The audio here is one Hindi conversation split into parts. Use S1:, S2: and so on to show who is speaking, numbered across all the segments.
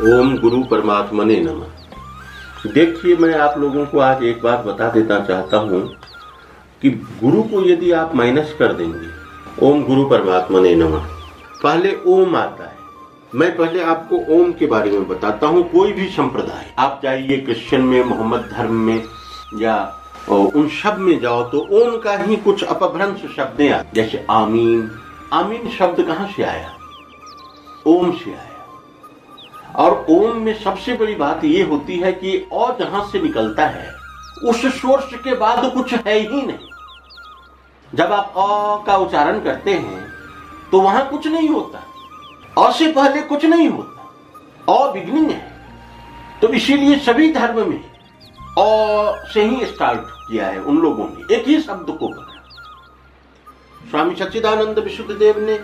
S1: ओम गुरु परमात्मने नमः। देखिए, मैं आप लोगों को आज एक बात बता देना चाहता हूँ कि गुरु को यदि आप माइनस कर देंगे, ओम गुरु परमात्मने नमः, पहले ओम आता है। मैं पहले आपको ओम के बारे में बताता हूँ। कोई भी संप्रदाय, आप जाइए क्रिश्चियन में, मोहम्मद धर्म में या उन सब में जाओ तो ओम का ही कुछ अपभ्रंश शब्द आते, जैसे आमीन। आमीन शब्द कहाँ से आया? ओम से आया। और ओम में सबसे बड़ी बात यह होती है कि और जहां से निकलता है उस सोर्स के बाद कुछ है ही नहीं। जब आप अ का उच्चारण करते हैं तो वहां कुछ नहीं होता, अ से पहले कुछ नहीं होता, अ बिगनिंग है। तो इसीलिए सभी धर्म में अ से ही स्टार्ट किया है उन लोगों ने, एक ही शब्द को पकड़ा। स्वामी सच्चिदानंद विशुद्धदेव ने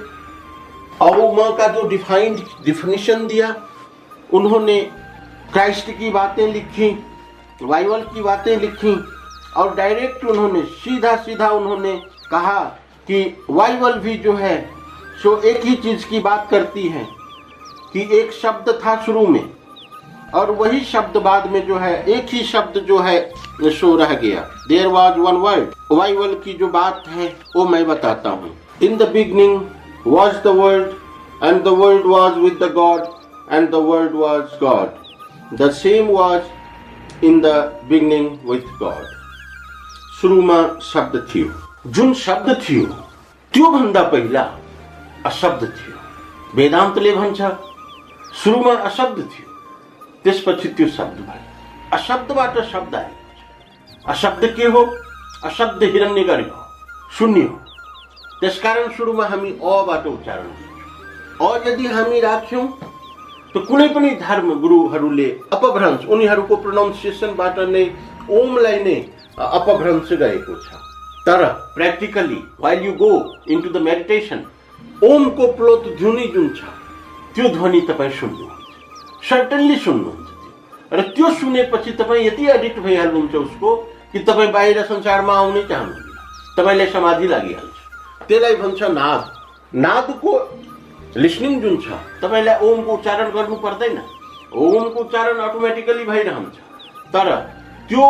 S1: ओम का जो डिफिनेशन दिया, उन्होंने क्राइस्ट की बातें लिखी, बाइबल की बातें लिखी और डायरेक्ट उन्होंने सीधा उन्होंने कहा कि बाइबल भी जो है सो एक ही चीज की बात करती है कि एक शब्द था शुरू में और वही शब्द बाद में जो है, एक ही शब्द जो है सो रह गया। There was one word. Bible की जो बात है वो मैं बताता हूँ। In the beginning was the word and the word was with the God and the word was God. The same was in the beginning with God. शुरूમાં શબ્દ થયો, જુન શબ્દ થયો त्यो भन्दा पहिला अशब्द थियो। वेदान्तले भन्छ सुरुमा अशब्द थियो, त्यसपछि त्यो शब्द भयो। अशब्दबाट शब्द आएको छ। अशब्द के हो? अशब्द हिरण्यगर्भ हो, शून्य हो। त्यसकारण सुरुमा हामी अबाट उच्चारण गर्छौँ। और यदि हामी राख्यौं तो कुनै पनि धर्म गुरुहरूले अपभ्रंश, उनीहरूको प्रोनाउन्सिएसनबाट नै ओमलाई नै अपभ्रंश गरेको छ। तर practically while you go into the meditation, ओमको प्लोत ध्वनि जुन छ त्यो ध्वनि तपाईँ सुन्नुहुन्छ, सर्टनली सुन्नुहुन्छ। र त्यो सुनेपछि तपाईँ यति एडिक्ट भइहाल्नुहुन्छ उसको कि तपाईँ बाहिर संसारमा आउनै चाहनुहुन्न, तपाईलाई समाधि लागिहाल्छ। त्यसलाई भन्छ नाद। नादको लिसनिङ जुन छ, तपाईलाई ओमको उच्चारण गर्नु पर्दैन, ओमको उच्चारण अटोमेटिकली भइरहन्छ। तर त्यो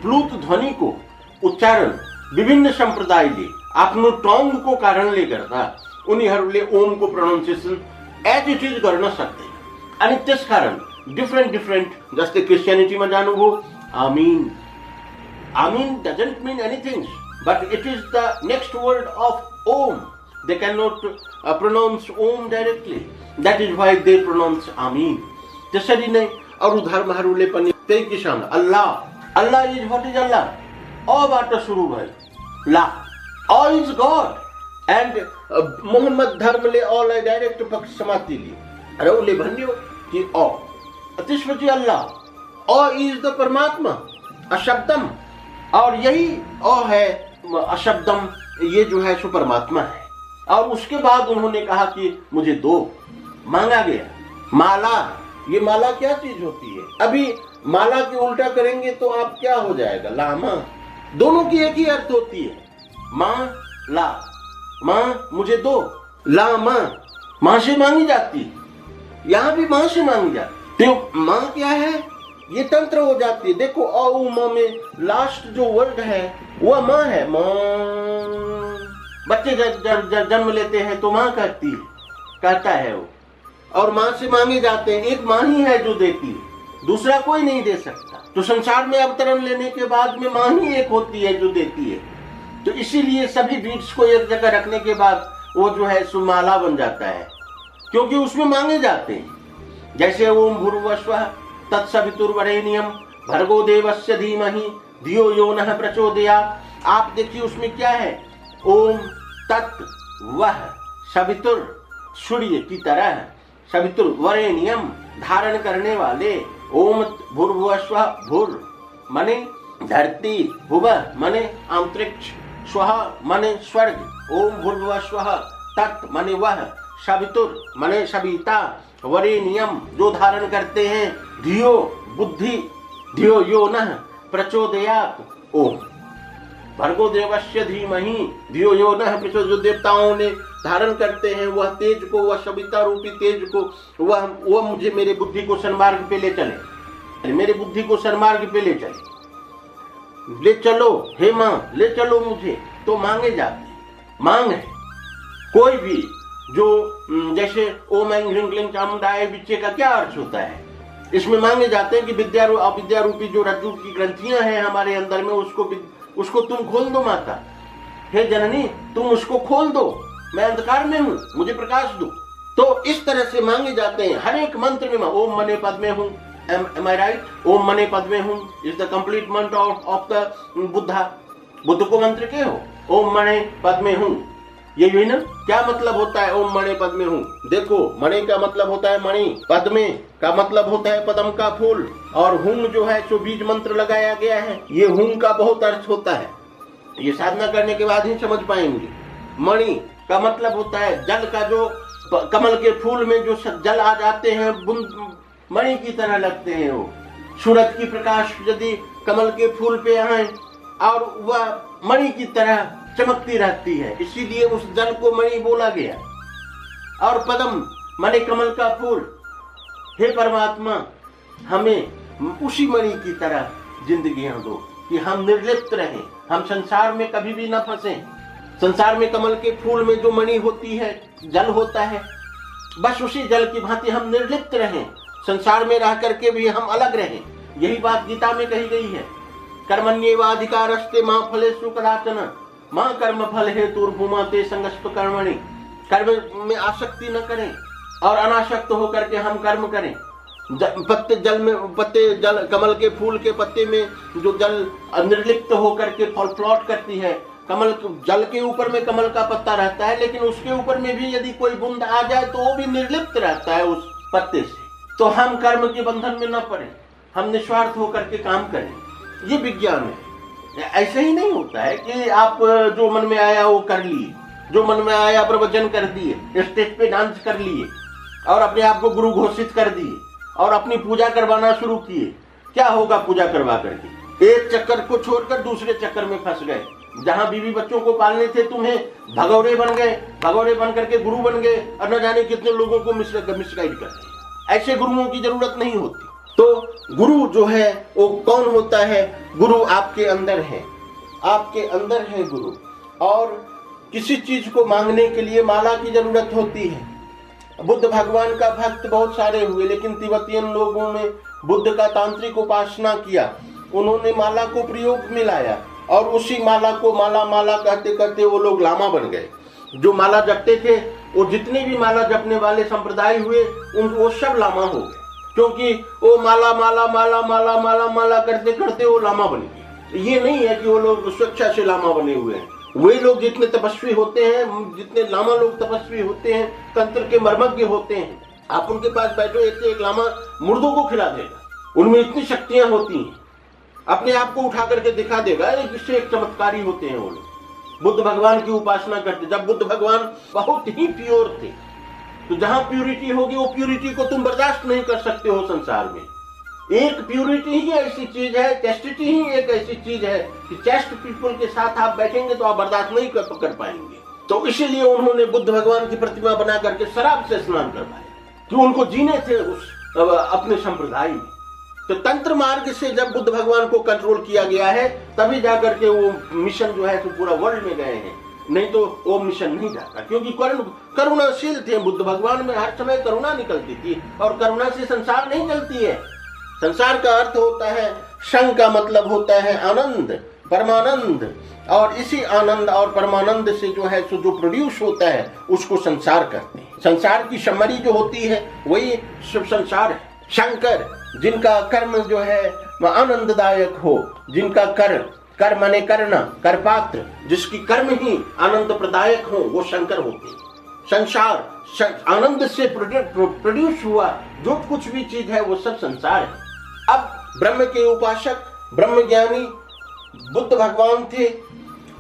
S1: प्लुत ध्वनिको उच्चारण विभिन्न सम्प्रदायले आफ्नो टङ्गको कारणले गर्दा उनीहरूले ओमको प्रोनाउन्सिएसन एज इट इज गर्न सक्दैन। अनि त्यसकारण डिफरेन्ट जस्तै क्रिस्चियनिटीमा जानुभयो, amen. Amen doesn't mean anything, but it is the next word of Om. They cannot pronounce Om directly. That is why they pronounce Amin. त्यसरी नै अरू धर्महरूले पनि त्यही किसिम Allah. Allah is what is Allah? अबाट सुरु भयो, ला। A is God and Mohammed धर्मले अलाई डाइरेक्ट पक्ष समाति लियो र उसले भन्यो कि अ, त्यसपछि अल्लाह। अ इज द परमात्मा, अशब्दम। और यही अ है अशब्दम, ये जो है सो परमात्मा है। और उसके बाद उन्होंने कहा कि मुझे दो, मांगा गया। माला, ये माला क्या चीज होती है? अभी माला के उल्टा करेंगे तो आप क्या हो जाएगा? लामा। दोनों की एक ही अर्थ होती है, माँ ला। माँ मुझे दो, ला माँ, माँ से मांगी जाती है। यहाँ भी माँ से मांगी जाती। तो माँ क्या है? ये तंत्र हो जाती है। देखो अ उ म में लास्ट जो वर्ड है वह माँ है। माँ। बच्चे जन्म लेते हैं तो माँ कहता है वो, और माँ से मांगे जाते हैं। एक माँ ही है जो देती है, दूसरा कोई नहीं दे सकता। तो संसार में अवतरण लेने के बाद में माँ ही एक होती है जो देती है। तो इसीलिए सभी बीट्स को एक जगह रखने के बाद वो जो है सुमाला बन जाता है, क्योंकि उसमें मांगे जाते हैं। जैसे ओम भूर्भुवस्वः तत्सवितुर्वरेण्यं भर्गो देवस्य धीमहि धियो यो नः प्रचोदयात्। आप देखिए उसमें क्या है, ओम तत् वह सवितुर, सूर्य की तरह, सवितुर वरेण्यम, धारण करने वाले। ओम भूर्भुवस्वः, भूर माने धरती, भुव माने अंतरिक्ष, स्वः माने स्वर्ग। ओम भूर्भुवस्वः तत् माने वह, सवितुर माने सविता, वरेण्यम जो धारण करते हैं, धियो बुद्धि, धियो यो नः प्रचोदयात् ओम। भर्गो देवस्य धीमहि धियो यो नः प्रचोदयात्। जो देवताओं ने धारण करते हैं वह तेज को, वह सविता रूपी तेज को, वह मुझे मेरे बुद्धि को सन्मार्ग पे ले चले, मेरे बुद्धि को सन्मार्ग पे ले चले, ले चलो हे माँ, ले चलो मुझे। तो मांगे जाते हैं, मांग है कोई भी जो, जैसे ओम ऐं ह्रीं क्लीं चामुंडाय विच्चे का क्या अर्थ होता है? इसमें मांगे जाते हैं कि विद्या अविद्या रूपी जो रज्जु की ग्रंथियां हैं हमारे अंदर में, उसको तुम खोल दो माता, हे जननी तुम उसको खोल दो, मैं अंधकार में हूँ, मुझे प्रकाश दो। तो इस तरह से मांगे जाते हैं हर एक मंत्र में। ओम मने पद में हूँ, am I right? ओम मने पद में हूँ इज द कंप्लीट मंत्र ऑफ द बुद्धा। बुद्ध को मंत्र के हो, ओम मने पद में हूँ, ये हुई ना। क्या मतलब होता है ओम मणि पद में हूँ? देखो मणि का मतलब होता है मणि, पद में का मतलब होता है पद्म का फूल, और हुम जो है जो बीज मंत्र लगाया गया है, ये हुम का बहुत अर्थ होता है। ये साधना करने के बाद ही समझ पाएंगे। मणि का मतलब होता है जल का, जो कमल के फूल में जो जल आ जाते हैं बूंद मणि की तरह लगते हैं। वो सूरज की प्रकाश यदि कमल के फूल पे आए और वह मणि की तरह चमकती रहती है, इसीलिए उस जल को मणि बोला गया। और पद्म मणि कमल का फूल, हे परमात्मा हमें उसी मणि की तरह जिंदगियां दो कि हम निर्लिप्त रहें, हम संसार में कभी भी न फंसे। संसार में कमल के फूल में जो मणि होती है, जल होता है, बस उसी जल की भांति हम निर्लिप्त रहें, संसार में रह करके भी हम अलग रहें। यही बात गीता में कही गई है, कर्मण्येवाधिकारस्ते मा फलेषु कदाचन माँ कर्म फल हेतुर्भुमा ते संगस्त्व कर्मणि। कर्म में आसक्ति न करें और अनासक्त होकर के हम कर्म करें। पत्ते जल कमल के फूल के पत्ते में जो जल निर्लिप्त होकर के फल प्लॉट करती है, कमल जल के ऊपर में कमल का पत्ता रहता है, लेकिन उसके ऊपर में भी यदि कोई बूंद आ जाए तो वो भी निर्लिप्त रहता है उस पत्ते से। तो हम कर्म के बंधन में न पड़े, हम निस्वार्थ होकर के काम करें, ये विज्ञान है। ऐसे ही नहीं होता है कि आप जो मन में आया वो कर लिए, जो मन में आया प्रवचन कर दिए, स्टेज पे डांस कर लिए और अपने आप को गुरु घोषित कर दिए और अपनी पूजा करवाना शुरू किए। क्या होगा पूजा करवा करके? एक चक्कर को छोड़कर दूसरे चक्कर में फंस गए। जहां बीवी बच्चों को पालने थे तुम्हें भगौरे बन गए, भगौरे बन करके गुरु बन गए और न जाने कितने लोगों को मिसगाइड कर रहे। ऐसे गुरुओं की जरूरत नहीं होती। तो गुरु जो है वो कौन होता है? गुरु आपके अंदर है, आपके अंदर है गुरु। और किसी चीज को मांगने के लिए माला की जरूरत होती है। बुद्ध भगवान का भक्त बहुत सारे हुए, लेकिन तिब्बतियन लोगों ने बुद्ध का तांत्रिक उपासना किया, उन्होंने माला को प्रयोग में लाया और उसी माला को माला कहते कहते वो लोग लामा बन गए। जो माला जपते थे वो जितने भी माला जपने वाले संप्रदाय हुए वो सब लामा हो गए, क्योंकि वो माला माला माला माला माला माला करते करते वो लामा बन गए। ये नहीं है कि वो लोग स्वेच्छा से लामा बने हुए हैं। वे लोग जितने तपस्वी होते हैं, जितने लामा लोग तपस्वी होते हैं, तंत्र के मर्मज्ञ होते हैं, आप उनके पास बैठो, एक लामा मुर्दों को खिला देगा, उनमें इतनी शक्तियां होती हैं, अपने आप को उठा करके दिखा देगा। इससे एक चमत्कारी होते हैं वो लोग। बुद्ध भगवान की उपासना करते, जब बुद्ध भगवान बहुत ही प्योर थे, तो जहां प्यूरिटी होगी वो प्यूरिटी को तुम बर्दाश्त नहीं कर सकते हो। संसार में एक प्यूरिटी ही ऐसी चीज है, चेस्टिटी ही एक ऐसी चीज है कि चेस्ट पीपल के साथ आप बैठेंगे तो आप बर्दाश्त नहीं कर पाएंगे। तो इसीलिए उन्होंने बुद्ध भगवान की प्रतिमा बना करके शराब से स्नान करवाया, कि उनको जीने थे उस अपने संप्रदाय में। तो तंत्र मार्ग से जब बुद्ध भगवान को कंट्रोल किया गया है, तभी जाकर के वो मिशन जो है तो पूरा वर्ल्ड में गए हैं, नहीं तो वो मिशन नहीं जाता। क्योंकि करुणाशील थे बुद्ध भगवान में, हर समय करुणा निकलती थी, और करुणा से संसार नहीं चलती है। संसार का अर्थ होता है, संग का मतलब होता है आनंद, परमानंद, और इसी आनंद और परमानंद से जो है जो प्रोड्यूस होता है उसको संसार कहते हैं। संसार की समरी जो होती है वही सब संसार है। शंकर, जिनका कर्म जो है वह आनंददायक हो, जिनका कर माने करना, कर पात्र, जिसकी कर्म ही आनंद प्रदायक हो, वो शंकर होते हैं। संसार आनंद से प्रोड्यूस हुआ जो कुछ भी चीज है वो सब संसार है। अब ब्रह्म के उपासक, ब्रह्म ज्ञानी बुद्ध भगवान थे।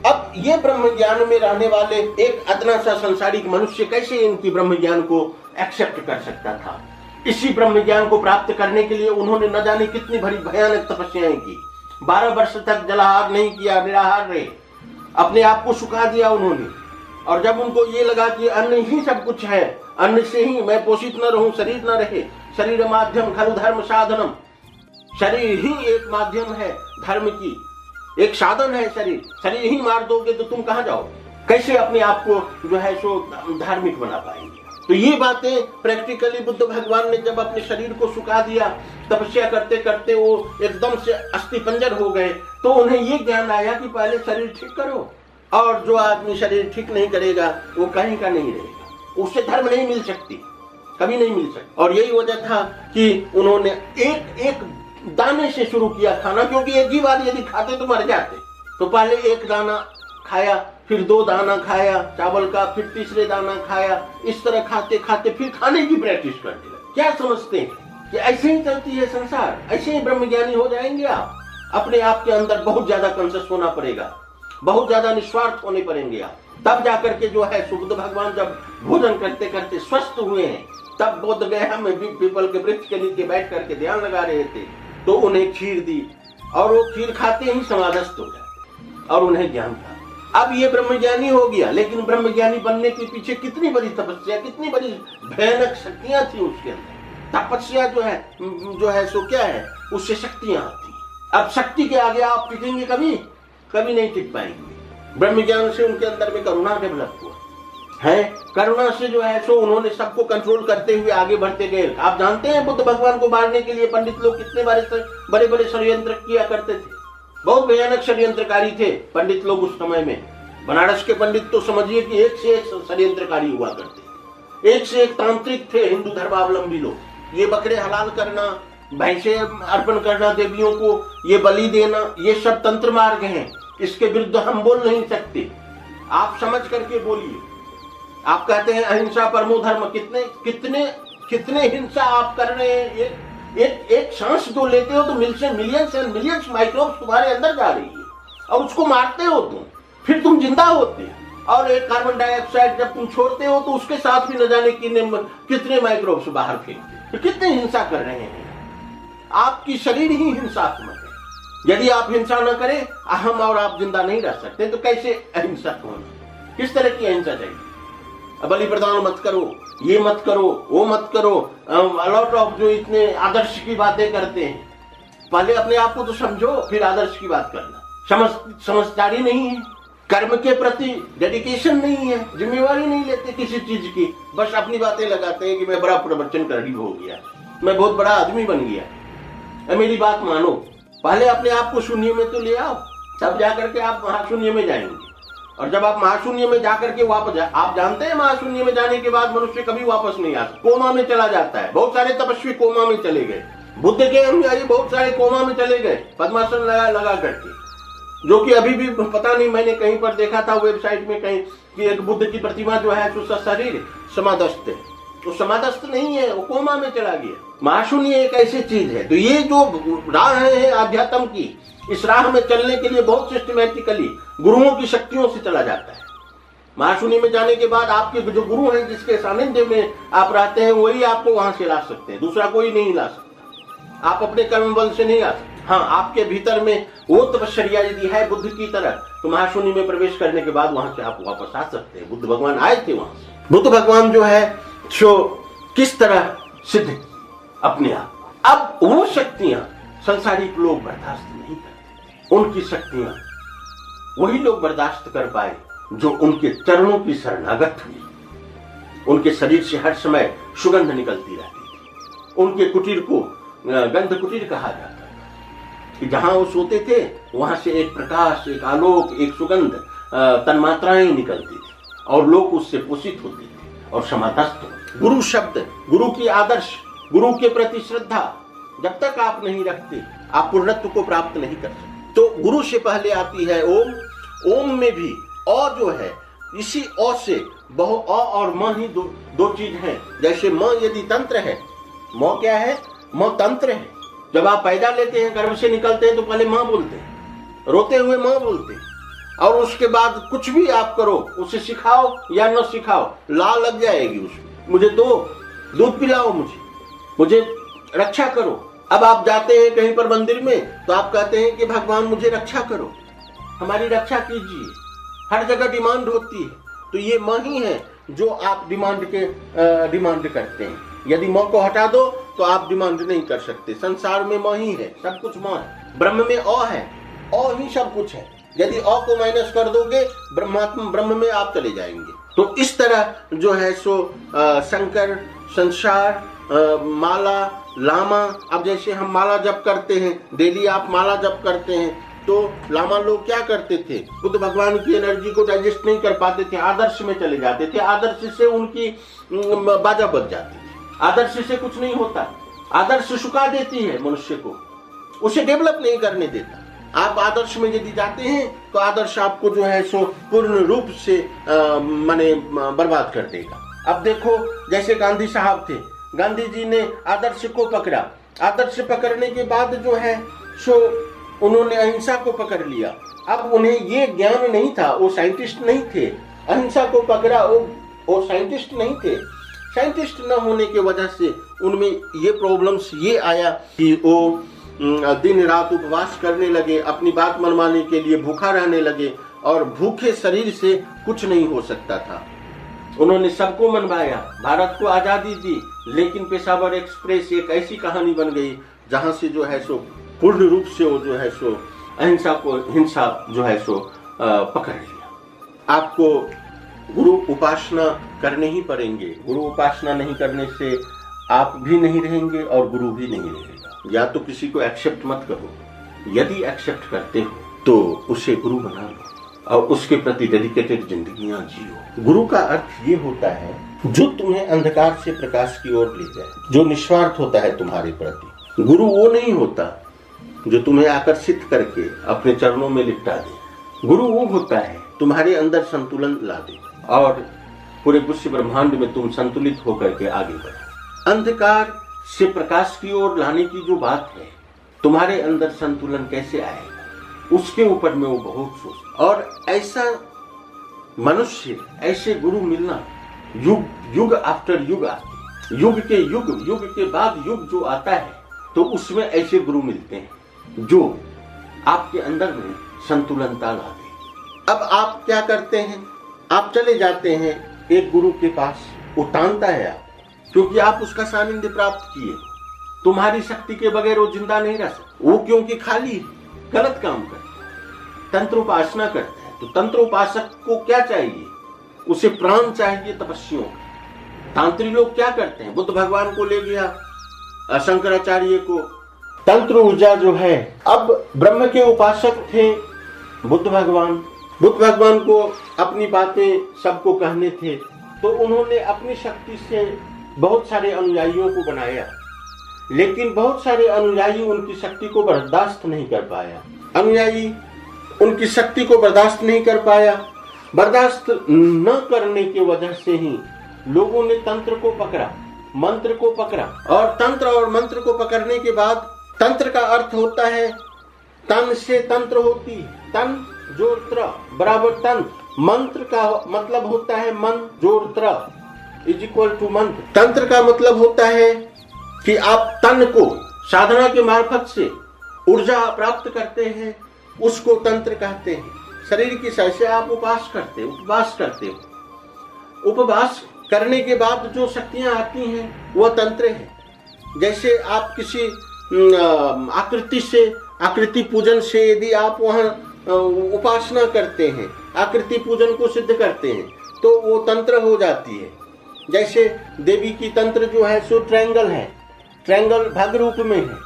S1: अब ये ब्रह्म ज्ञान में रहने वाले एक अदना सा संसारिक मनुष्य कैसे इनकी ब्रह्म ज्ञान को एक्सेप्ट कर सकता था? इसी ब्रह्म ज्ञान को प्राप्त करने के लिए उन्होंने न जाने कितनी भयानक तपस्याएं की। 12 वर्ष तक जलाहार नहीं किया, निराहार रहे, अपने आप को सुखा दिया उन्होंने। और जब उनको ये लगा कि अन्न ही सब कुछ है, अन्न से ही मैं पोषित न रहूं, शरीर न रहे, शरीर माध्यम खलु धर्म साधनम, शरीर ही एक माध्यम है धर्म की, एक साधन है शरीर, शरीर ही मार दोगे तो तुम कहां जाओ, कैसे अपने आप को जो है सो धार्मिक बना पाएंगे। तो ये बातें प्रैक्टिकली बुद्ध भगवान ने जब अपने शरीर को सुखा दिया, तपस्या करते करते वो एकदम से अस्थिपंजर हो गए, तो उन्हें ये ज्ञान आया कि पहले शरीर ठीक करो, और जो आदमी शरीर ठीक नहीं करेगा वो कहीं का नहीं रहेगा, उससे धर्म नहीं मिल सकती, कभी नहीं मिल सकती। और यही वजह था कि उन्होंने एक एक दाने से शुरू किया खाना, क्योंकि एक ही बार यदि खाते तो मर जाते। तो पहले एक दाना खाया, फिर 2 दाना खाया चावल का, फिर तीसरे दाना खाया, इस तरह खाते खाते फिर खाने की प्रैक्टिस करने लगे। क्या समझते हैं कि ऐसे ही चलती है संसार, ऐसे ही ब्रह्मज्ञानी हो जाएंगे आप? अपने आप के अंदर बहुत ज्यादा कॉन्शियस होना पड़ेगा, बहुत ज्यादा निस्वार्थ होने पड़ेंगे आप, तब जाकर के जो है बुद्ध भगवान जब भोजन करते करते स्वस्थ हुए हैं, तब बोध गया में भी पीपल के वृक्ष के नीचे बैठ करके ध्यान लगा रहे थे, तो उन्हें खीर दी और वो खीर खाते ही समाधस्थ हो गए और उन्हें ज्ञान था। अब ये ब्रह्मज्ञानी हो गया, लेकिन ब्रह्मज्ञानी बनने के पीछे कितनी बड़ी तपस्या, कितनी बड़ी भयानक शक्तियां थी उसके अंदर। तपस्या जो है सो क्या है, उससे शक्तियां आती। अब शक्ति के आगे आप टिकेंगे कभी? कभी नहीं टिक पाएंगे। ब्रह्मज्ञान से उनके अंदर में करुणा डेवलप हुआ है, करुणा से जो है सो उन्होंने सबको कंट्रोल करते हुए आगे बढ़ते गए। आप जानते हैं बुद्ध भगवान को मारने के लिए पंडित लोग कितने बड़े बड़े षड्यंत्र किया करते थे, बहुत भयानक षड्यंत्रकारी थे पंडित लोग उस समय में। बनारस के पंडित तो समझिए कि एक से एक षड्यंत्रकारी हुआ करते थे, एक से एक तांत्रिक थे हिंदू धर्मावलंबी लोग। ये बकरे हलाल करना, भैंसे अर्पण करना देवियों को, ये बलि देना, ये सब तंत्र मार्ग हैं, इसके विरुद्ध हम बोल नहीं सकते। आप समझ करके बोलिए। आप कहते हैं अहिंसा परमो धर्म, कितने कितने कितने हिंसा आप कर रहे हैं। एक सांस जो लेते हो तो मिलियंस एंड मिलियंस माइक्रोब्स तुम्हारे अंदर जा रही है और उसको मारते हो तुम, फिर तुम जिंदा होते हो। और एक कार्बन डाइऑक्साइड जब तुम छोड़ते हो तो उसके साथ भी न जाने कितने माइक्रोब्स बाहर फेंकते, तो कितने हिंसा कर रहे हैं। आपकी शरीर ही हिंसात्मक है। यदि आप हिंसा न करें, अहम और आप जिंदा नहीं रह सकते, तो कैसे अहिंसक होना? किस तरह की अहिंसा चाहिए? बलि प्रदान मत करो, ये मत करो, वो मत करो, अलॉट ऑफ जो इतने आदर्श की बातें करते हैं। पहले अपने आप को तो समझो, फिर आदर्श की बात करना। समझदारी नहीं है, कर्म के प्रति डेडिकेशन नहीं है, जिम्मेवारी नहीं लेते किसी चीज की, बस अपनी बातें लगाते हैं कि मैं बड़ा प्रवचनकारी हो गया, मैं बहुत बड़ा आदमी बन गया। मेरी बात मानो, पहले अपने आप को शून्य में तो ले आओ, तब जाकर के आप महाशून्य में जाएंगे। और जब आप महाशून्य में जाकर के वापस आप जानते हैं महाशून्य में जाने के बाद मनुष्य कभी वापस नहीं आता, कोमा में चला जाता है। बहुत सारे तपस्वी कोमा में चले गए, बुद्ध के अनुयायी बहुत सारे कोमा में चले गए पद्मासन लगा करके, जो कि अभी भी पता नहीं, मैंने कहीं पर देखा था वेबसाइट में कहीं कि एक बुद्ध की प्रतिमा जो है उसका शरीर समाधस्थ है, तो समाधस्थ नहीं है, वो कोमा में चला गया। महाशून्य एक ऐसी चीज है। तो ये जो राह है आध्यात्म की, इस राह में चलने के लिए बहुत सिस्टमैटिकली गुरुओं की शक्तियों से चला जाता है। महाशून्य में जाने के बाद आपके जो गुरु हैं, जिसके सानिध्य में आप रहते हैं, वही आपको वहां से ला सकते हैं, दूसरा कोई नहीं ला सकता। आप अपने कर्म बल से नहीं आ सकते। हाँ, आपके भीतर में वो तपश्चर्या यदि है बुद्ध की तरह, तो महाशून्य में प्रवेश करने के बाद वहां से आप वापस आ सकते हैं। बुद्ध भगवान आए थे वहां से। बुद्ध भगवान जो है सो किस तरह सिद्ध अपने आप, अब वो शक्तियां संसारिक लोग बर्दाश्त नहीं करते। उनकी शक्तियां वही लोग बर्दाश्त कर पाए जो उनके चरणों की शरणागत हुई। उनके शरीर से हर समय सुगंध निकलती रहती थी। उनके कुटीर को गंध कुटीर कहा जाता था कि जहां वो सोते थे वहां से एक प्रकाश, एक आलोक, एक सुगंध तन्मात्राएं निकलती थी और लोग उससे पोषित होते थे और समाधस्थ होते। गुरु शब्द, गुरु की आदर्श, गुरु के प्रति श्रद्धा जब तक आप नहीं रखते, आप पूर्णत्व को प्राप्त नहीं कर सकते। तो गुरु से पहले आती है ओम। ओम में भी अ जो है, इसी अ से बहु अ और म ही दो चीज हैं। जैसे म यदि तंत्र है, म क्या है? म तंत्र है। जब आप पैदा लेते हैं, गर्भ से निकलते हैं, तो पहले माँ बोलते हैं, रोते हुए माँ बोलते हैं, और उसके बाद कुछ भी आप करो, उसे सिखाओ या न सिखाओ, ला लग जाएगी उसमें। मुझे दो, दूध पिलाओ, मुझे रक्षा करो। अब आप जाते हैं कहीं पर मंदिर में, तो आप कहते हैं कि भगवान मुझे रक्षा करो, हमारी रक्षा कीजिए। हर जगह डिमांड होती है, तो ये माँ ही है जो आप डिमांड करते हैं। यदि माँ को हटा दो तो आप डिमांड नहीं कर सकते। संसार में माँ ही है, सब कुछ माँ है। ब्रह्म में अ है, अ ही सब कुछ है। यदि अ को माइनस कर दोगे ब्रह्म में आप चले जाएंगे। तो इस तरह जो है सो शंकर, संसार, माला, लामा। अब जैसे हम माला जप करते हैं, डेली आप माला जप करते हैं, तो लामा लोग क्या करते थे, बुद्ध भगवान की एनर्जी को डाइजेस्ट नहीं कर पाते थे, आदर्श में चले जाते थे। आदर्श से उनकी बाजा बज जाती थी। आदर्श से कुछ नहीं होता। आदर्श सुखा देती है मनुष्य को, उसे डेवलप नहीं करने देता। आप आदर्श में यदि जाते हैं तो आदर्श आपको जो है सो पूर्ण रूप से माने बर्बाद कर देगा। अब देखो, जैसे गांधी साहब थे, गांधी जी ने आदर्श को पकड़ा। आदर्श पकड़ने के बाद जो है सो उन्होंने अहिंसा को पकड़ लिया। अब उन्हें ये ज्ञान नहीं था, वो साइंटिस्ट नहीं थे। अहिंसा को पकड़ा, वो साइंटिस्ट नहीं थे। साइंटिस्ट न होने की वजह से उनमें ये प्रॉब्लम्स ये आया कि वो दिन रात उपवास करने लगे, अपनी बात मनवाने के लिए भूखा रहने लगे, और भूखे शरीर से कुछ नहीं हो सकता था। उन्होंने सबको मनवाया, भारत को आजादी दी, लेकिन पेशावर एक्सप्रेस एक ऐसी कहानी बन गई जहां से जो है सो पूर्ण रूप से वो जो है सो हिंसा जो है सो पकड़ लिया। आपको गुरु उपासना करने ही पड़ेंगे। गुरु उपासना नहीं करने से आप भी नहीं रहेंगे और गुरु भी नहीं रहेगा। या तो किसी को एक्सेप्ट मत करो, यदि एक्सेप्ट करते हो तो उसे गुरु बना लो और उसके प्रति डेडिकेटेड जिंदगियां जियो। गुरु का अर्थ ये होता है जो तुम्हें अंधकार से प्रकाश की ओर ले जाए, जो निस्वार्थ होता है तुम्हारे प्रति। गुरु वो नहीं होता जो तुम्हें आकर्षित करके अपने चरणों में लिपटा दे। गुरु वो होता है तुम्हारे अंदर संतुलन ला दे और पूरे विश्व ब्रह्मांड में तुम संतुलित होकर के आगे बढ़ो। अंधकार से प्रकाश की ओर लाने की जो बात है, तुम्हारे अंदर संतुलन कैसे आएगा, उसके ऊपर में वो बहुत सोच। और ऐसा मनुष्य, ऐसे गुरु मिलना युग आफ्टर युग आते, युग के बाद युग जो आता है, तो उसमें ऐसे गुरु मिलते हैं जो आपके अंदर में संतुलनता ला दे। अब आप क्या करते हैं, आप चले जाते हैं एक गुरु के पास, वो तानता है आप, क्योंकि आप उसका सानिध्य प्राप्त किए। तुम्हारी शक्ति के बगैर वो जिंदा नहीं रह सकता। वो क्योंकि खाली गलत काम करता है, तंत्रोपासना करता है। तो तंत्रोपासक को क्या चाहिए, उसे प्राण चाहिए तपस्वियों का। तांत्रिक लोग क्या करते हैं, बुद्ध भगवान को ले गया, शंकराचार्य को, तंत्र ऊर्जा जो है। अब ब्रह्म के उपासक थे बुद्ध भगवान को अपनी बातें सबको कहने थे, तो उन्होंने अपनी शक्ति से बहुत सारे अनुयायियों को बनाया, लेकिन बहुत सारे अनुयायी उनकी शक्ति को बर्दाश्त नहीं कर पाया। अनुयायी उनकी शक्ति को बर्दाश्त नहीं कर पाया। बर्दाश्त न करने की वजह से ही लोगों ने तंत्र को पकड़ा, मंत्र को पकड़ा। और तंत्र और मंत्र को पकड़ने के बाद, तंत्र का अर्थ होता है तन से तंत्र होती है, तन जोड़ त्र बराबर तंत्र। मंत्र का मतलब होता है मन जोड़ त्र इज इक्वल टू मंत्र। तंत्र का मतलब होता है कि आप तन को साधना के मार्फत से ऊर्जा प्राप्त करते हैं, उसको तंत्र कहते हैं। शरीर की से आप उपवास करते हो। उपवास करने के बाद जो शक्तियां आती हैं वह तंत्र है। जैसे आप किसी आकृति पूजन से यदि आप वहां उपासना करते हैं, आकृति पूजन को सिद्ध करते हैं, तो वो तंत्र हो जाती है। जैसे देवी की तंत्र जो है सो ट्रायंगल है, ट्रायंगल भग रूप में है,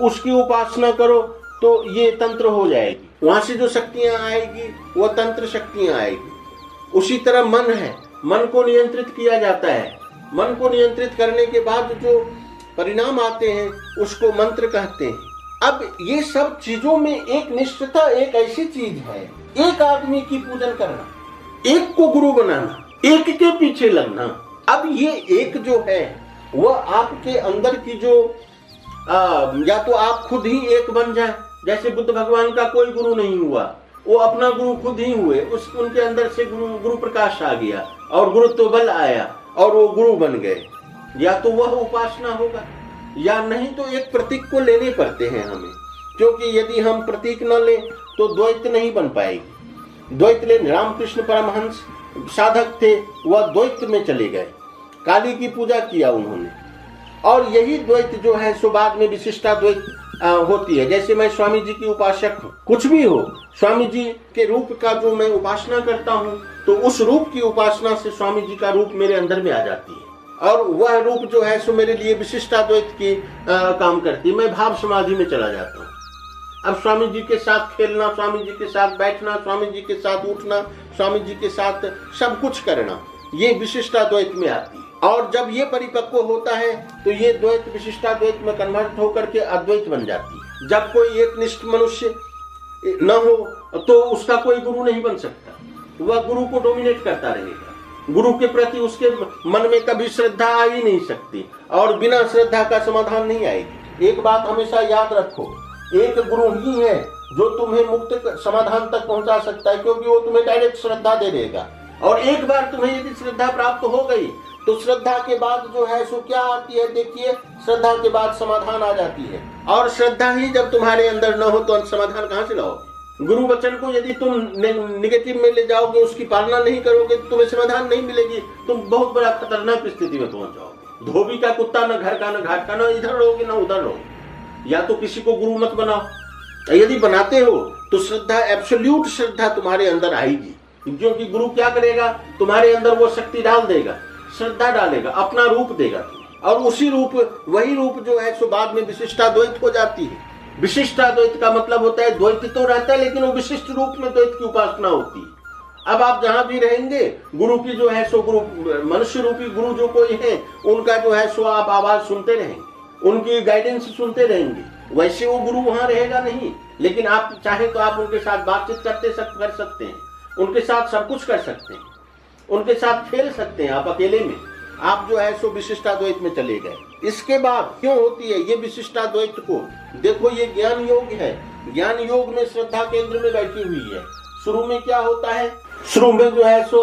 S1: उसकी उपासना करो तो ये तंत्र हो जाएगी। वहां से जो शक्तियां आएगी वह तंत्र शक्तियां आएगी। उसी तरह मन है, मन को नियंत्रित किया जाता है। मन को नियंत्रित करने के बाद जो परिणाम आते हैं उसको मंत्र कहते हैं। अब ये सब चीजों में एक निष्ठता एक ऐसी चीज है, एक आदमी की पूजन करना, एक को गुरु बनाना, एक के पीछे लगना। अब ये एक जो है वह आपके अंदर की जो या तो आप खुद ही एक बन जाए। जैसे बुद्ध भगवान का कोई गुरु नहीं हुआ, वो अपना गुरु खुद ही हुए। उनके अंदर से गुरु प्रकाश आ गया और गुरुत्व बल आया और वो गुरु बन गए। या तो वह उपासना होगा या नहीं तो एक प्रतीक को लेने पड़ते हैं हमें, क्योंकि यदि हम प्रतीक न लें तो द्वैत नहीं बन पाएगी। द्वैत ले रामकृष्ण परमहंस साधक थे, वह द्वैत में चले गए, काली की पूजा किया उन्होंने। और यही द्वैत जो है सो बाद में विशिष्टाद्वैत होती है। जैसे मैं स्वामी जी की उपासक हूँ, कुछ भी हो, स्वामी जी के रूप का जो मैं उपासना करता हूँ, तो उस रूप की उपासना से स्वामी जी का रूप मेरे अंदर में आ जाती है, और वह रूप जो है सो मेरे लिए विशिष्टाद्वैत की काम करती है। मैं भाव समाधि में चला जाता हूँ। अब स्वामी जी के साथ खेलना, स्वामी जी के साथ बैठना, स्वामी जी के साथ उठना, स्वामी जी के साथ सब कुछ करना, ये विशिष्टाद्वैत में आती है। और जब ये परिपक्व होता है तो ये द्वैत विशिष्टाद्वैत में कन्वर्ट होकर के अद्वैत बन जाती है। जब कोई एक निष्ठ मनुष्य न हो तो उसका कोई गुरु नहीं बन सकता, वह गुरु को डोमिनेट करता रहेगा। गुरु के प्रति उसके मन में कभी श्रद्धा आ ही नहीं सकती, और बिना श्रद्धा का समाधान नहीं आएगी। एक बात हमेशा याद रखो, एक गुरु ही है जो तुम्हें मुक्त समाधान तक पहुंचा सकता है, क्योंकि वो तुम्हें डायरेक्ट श्रद्धा दे देगा। और एक बार तुम्हें यदि श्रद्धा प्राप्त हो गई तो श्रद्धा के बाद जो है सो क्या आती है, देखिए, श्रद्धा के बाद समाधान आ जाती है। और श्रद्धा ही जब तुम्हारे अंदर न हो तो समाधान कहां से लाओगे? गुरु वचन को यदि तुम नेगेटिव में ले जाओगे, उसकी पालना नहीं करोगे, तो तुम्हें समाधान नहीं मिलेगी, तुम बहुत बड़ा खतरनाक स्थिति में पहुंच जाओगे। धोबी का कुत्ता, न घर का न घाट का, न इधर रहोगे न उधर रहोगे। या तो किसी को गुरु मत बनाओ, यदि बनाते हो तो श्रद्धा, एब्सोल्यूट श्रद्धा तुम्हारे अंदर आएगी, क्योंकि गुरु क्या करेगा, तुम्हारे अंदर वो शक्ति डाल देगा, श्रद्धा डालेगा, अपना रूप देगा तुम्हें, और उसी रूप, वही रूप जो है सो बाद में विशिष्टाद्वैत हो जाती है। विशिष्टाद्वैत का मतलब होता है द्वैत तो रहता है, लेकिन वो विशिष्ट रूप में द्वैत की उपासना होती है। अब आप जहां भी रहेंगे, गुरु की जो है सो गुरु, मनुष्य रूपी गुरु जो कोई है, उनका जो है सो आप आवाज सुनते रहेंगे, उनकी गाइडेंस सुनते रहेंगे। वैसे वो गुरु वहां रहेगा नहीं, लेकिन आप चाहे तो आप उनके साथ बातचीत कर सकते हैं, उनके साथ सब कुछ कर सकते हैं, उनके साथ खेल सकते हैं। आप अकेले में आप जो है सो विशिष्टाद्वैत में चले गए। इसके बाद क्यों होती है ये विशिष्टाद्वैत को? देखो, ये ज्ञान योग है। ज्ञान योग में श्रद्धा केंद्र में बैठी हुई है। शुरू में क्या होता है, शुरू में जो है सो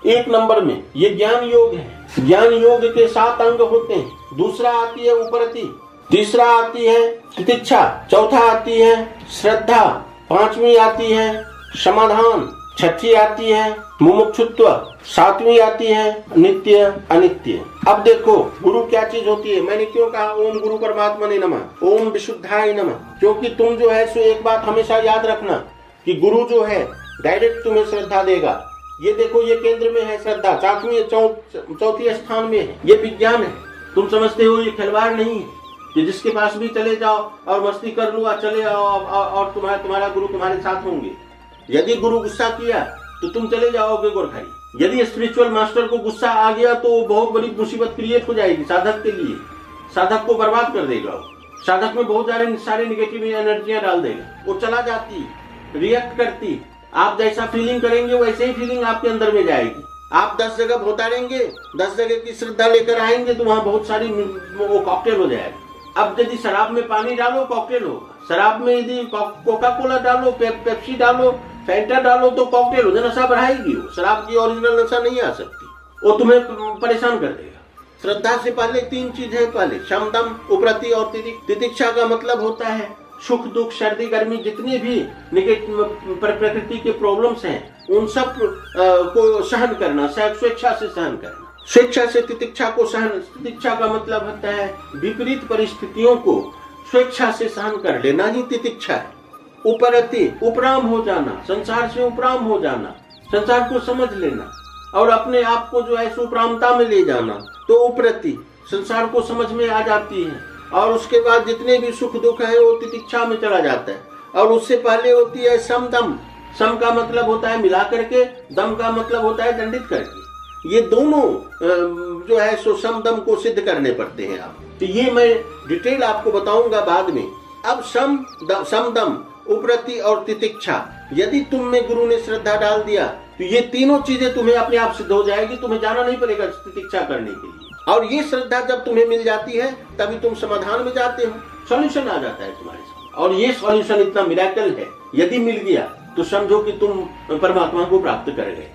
S1: 1 नंबर में ये ज्ञान योग है। ज्ञान योग के 7 अंग होते हैं। दूसरा आती है उपरति, तीसरा आती है तितिक्षा, चौथा आती है श्रद्धा, 5वीं आती है समाधान, 6ठी आती है मुमुक्षुत्व, 7वीं आती है नित्य अनित्य। अब देखो, गुरु क्या चीज होती है? मैंने क्यों कहा ओम गुरु परमात्मने नमः, ओम विशुद्धाय नमः? क्योंकि तुम जो है सो एक बात हमेशा याद रखना कि गुरु जो है डायरेक्ट तुम्हें श्रद्धा देगा। ये देखो, ये केंद्र में है श्रद्धा, 4वीं स्थान में है। ये विज्ञान है, तुम समझते हो ये खिलवाड़ नहीं है कि जिसके पास भी चले जाओ और मस्ती कर लो, चले आओ और तुम्हारा गुरु तुम्हारे साथ होंगे। यदि गुरु गुस्सा किया तो तुम चले जाओगे गोरखाई। यदि स्पिरिचुअल मास्टर को गुस्सा आ गया तो बहुत बड़ी मुसीबत क्रिएट हो जाएगी साधक के लिए, साधक को बर्बाद कर देगा। साधक में बहुत सारे निगेटिव एनर्जियां डाल देगा, वो चला जाती, रिएक्ट करती। आप जैसा फीलिंग करेंगे वैसे ही फीलिंग आपके अंदर में जाएगी। आप 10 जगह भोतारेंगे, 10 जगह की श्रद्धा लेकर आएंगे तो वहां बहुत सारी वो कॉकटेल हो जाएगा। अब यदि शराब में पानी डालो कॉकटेल होगा, शराब में यदि कोका कोला डालो, पेप्सी डालो, फैंटा डालो तो कॉकटेल हो जाए, नशा बढ़ाएगी। वो शराब की ओरिजिनल नशा नहीं आ सकती, वो तुम्हें परेशान कर देगा। श्रद्धा से पहले 3 चीजें हैं, पहले शमदम, उपरति और तितिक्षा का मतलब होता है सुख दुख, सर्दी गर्मी, जितने भी प्रकृति के प्रॉब्लम्स हैं उन सब को सहन करना, स्वेच्छा से सहन करना। स्वेच्छा से तितिक्षा को सहन, तितिक्षा का मतलब होता है विपरीत परिस्थितियों को स्वेच्छा से सहन कर लेना ही तितिक्षा है। उपरति, उपराम हो जाना, संसार से उपराम हो जाना, संसार को समझ लेना और अपने आप को जो है सुपरामता में ले जाना, तो उपरति संसार को समझ में आ जाती है। और उसके बाद जितने भी सुख दुख है वो तितिक्षा में चला जाता है। और उससे पहले होती है समदम। सम का मतलब होता है मिला करके, दम का मतलब होता है दंडित करके। ये दोनों जो है सो समदम को सिद्ध करने पड़ते हैं आप, तो ये मैं डिटेल आपको बताऊंगा बाद में। अब समदम, उपरति और तितिक्षा, यदि तुम में गुरु ने श्रद्धा डाल दिया तो ये तीनों चीजें तुम्हें अपने आप सिद्ध हो जाएगी, तुम्हें जाना नहीं पड़ेगा तितिक्षा करने के लिए। और ये श्रद्धा जब तुम्हें मिल जाती है तभी तुम समाधान में जाते हो, सॉल्यूशन आ जाता है तुम्हारे साथ। और ये सॉल्यूशन इतना मिरेकल है, यदि मिल गया तो समझो कि तुम परमात्मा को प्राप्त कर गए,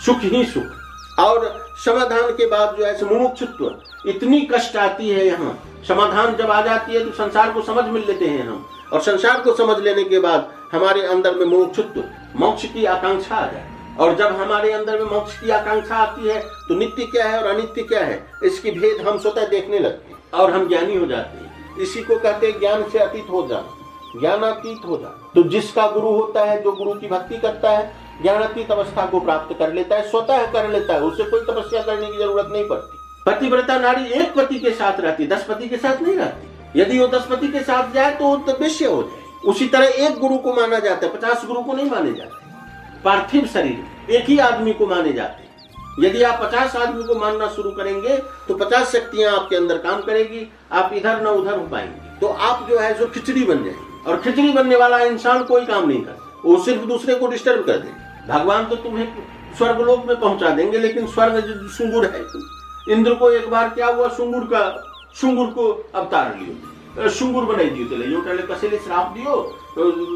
S1: सुख ही सुख। और समाधान के बाद जो है मुमुक्षुत्व, इतनी कष्ट आती है यहाँ। समाधान जब आ जाती है तो संसार को समझ मिल लेते हैं हम, और संसार को समझ लेने के बाद हमारे अंदर में मोक्षत्व, मोक्ष की आकांक्षा आ जाए। और जब हमारे अंदर में मोक्ष की आकांक्षा आती है तो नित्य क्या है और अनित्य क्या है इसकी भेद हम स्वतः देखने लगते हैं और हम ज्ञानी हो जाते हैं। इसी को कहते हैं ज्ञान से अतीत हो जाना, ज्ञानातीत हो जाना। तो जिसका गुरु होता है, जो गुरु की भक्ति करता है, ज्ञानातीत अवस्था को प्राप्त कर लेता है, स्वतः कर लेता है, उससे कोई तपस्या करने की जरूरत नहीं पड़ती। पतिव्रता नारी एक पति के साथ रहती, 10 पति के साथ नहीं रहती। यदि वो 10 पति के साथ जाए तो वेश्या हो जाए। उसी तरह एक गुरु को माना जाता है, 50 गुरु को नहीं माने जाते। पार्थिव शरीर एक ही आदमी को माने जाते हैं। यदि आप 50 आदमी को मानना शुरू करेंगे तो 50 शक्तियां आपके अंदर काम करेगी, आप इधर न उधर हो पाएंगे, तो आप जो है सो खिचड़ी बन जाएंगे। और खिचड़ी बनने वाला इंसान कोई काम नहीं करता, वो सिर्फ दूसरे को डिस्टर्ब कर देगा। भगवान तो तुम्हें स्वर्गलोक में पहुंचा देंगे, लेकिन स्वर्ग जो सुंगुर है, इंद्र को एक बार क्या हुआ, सुंगुर को अवतार लियो, सुंगुर बनाई दियो, चले कसले श्राप दियो,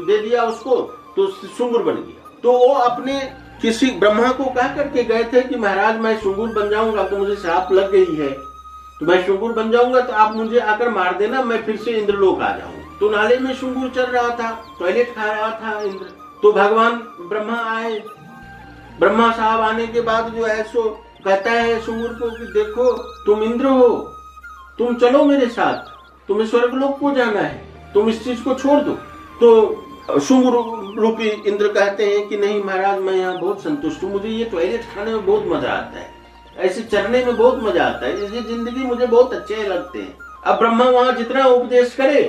S1: दे दिया उसको, तो सुंगुर बन गया। तो वो अपने किसी ब्रह्मा को कह करके गए थे कि महाराज मैं सुंगुर बन जाऊंगा, तो मुझे श्राप लग गई है, तो मैं सुंगुर बन जाऊंगा, तो आप मुझे आकर मार देना, मैं फिर से इंद्रलोक आ जाऊंगा। तो नाले में सुंगुर चल रहा था, टॉयलेट खा रहा था इंद्र। तो भगवान ब्रह्मा आए। ब्रह्मा साहब आने के बाद जो है सो कहता है सुंगुर को कि देखो तुम इंद्र हो, तुम चलो मेरे साथ, तुम्हें स्वर्गलोक को जाना है, तुम इस चीज को छोड़ दो। तो सुंगुर रूपी इंद्र कहते हैं कि नहीं महाराज, मैं यहाँ बहुत संतुष्ट हूँ, मुझे ये टॉयलेट खाने में बहुत मजा आता है, ऐसे चरने में बहुत मजा आता है, ये जिंदगी मुझे बहुत अच्छे लगते हैं। अब ब्रह्मा वहां जितना उपदेश करे,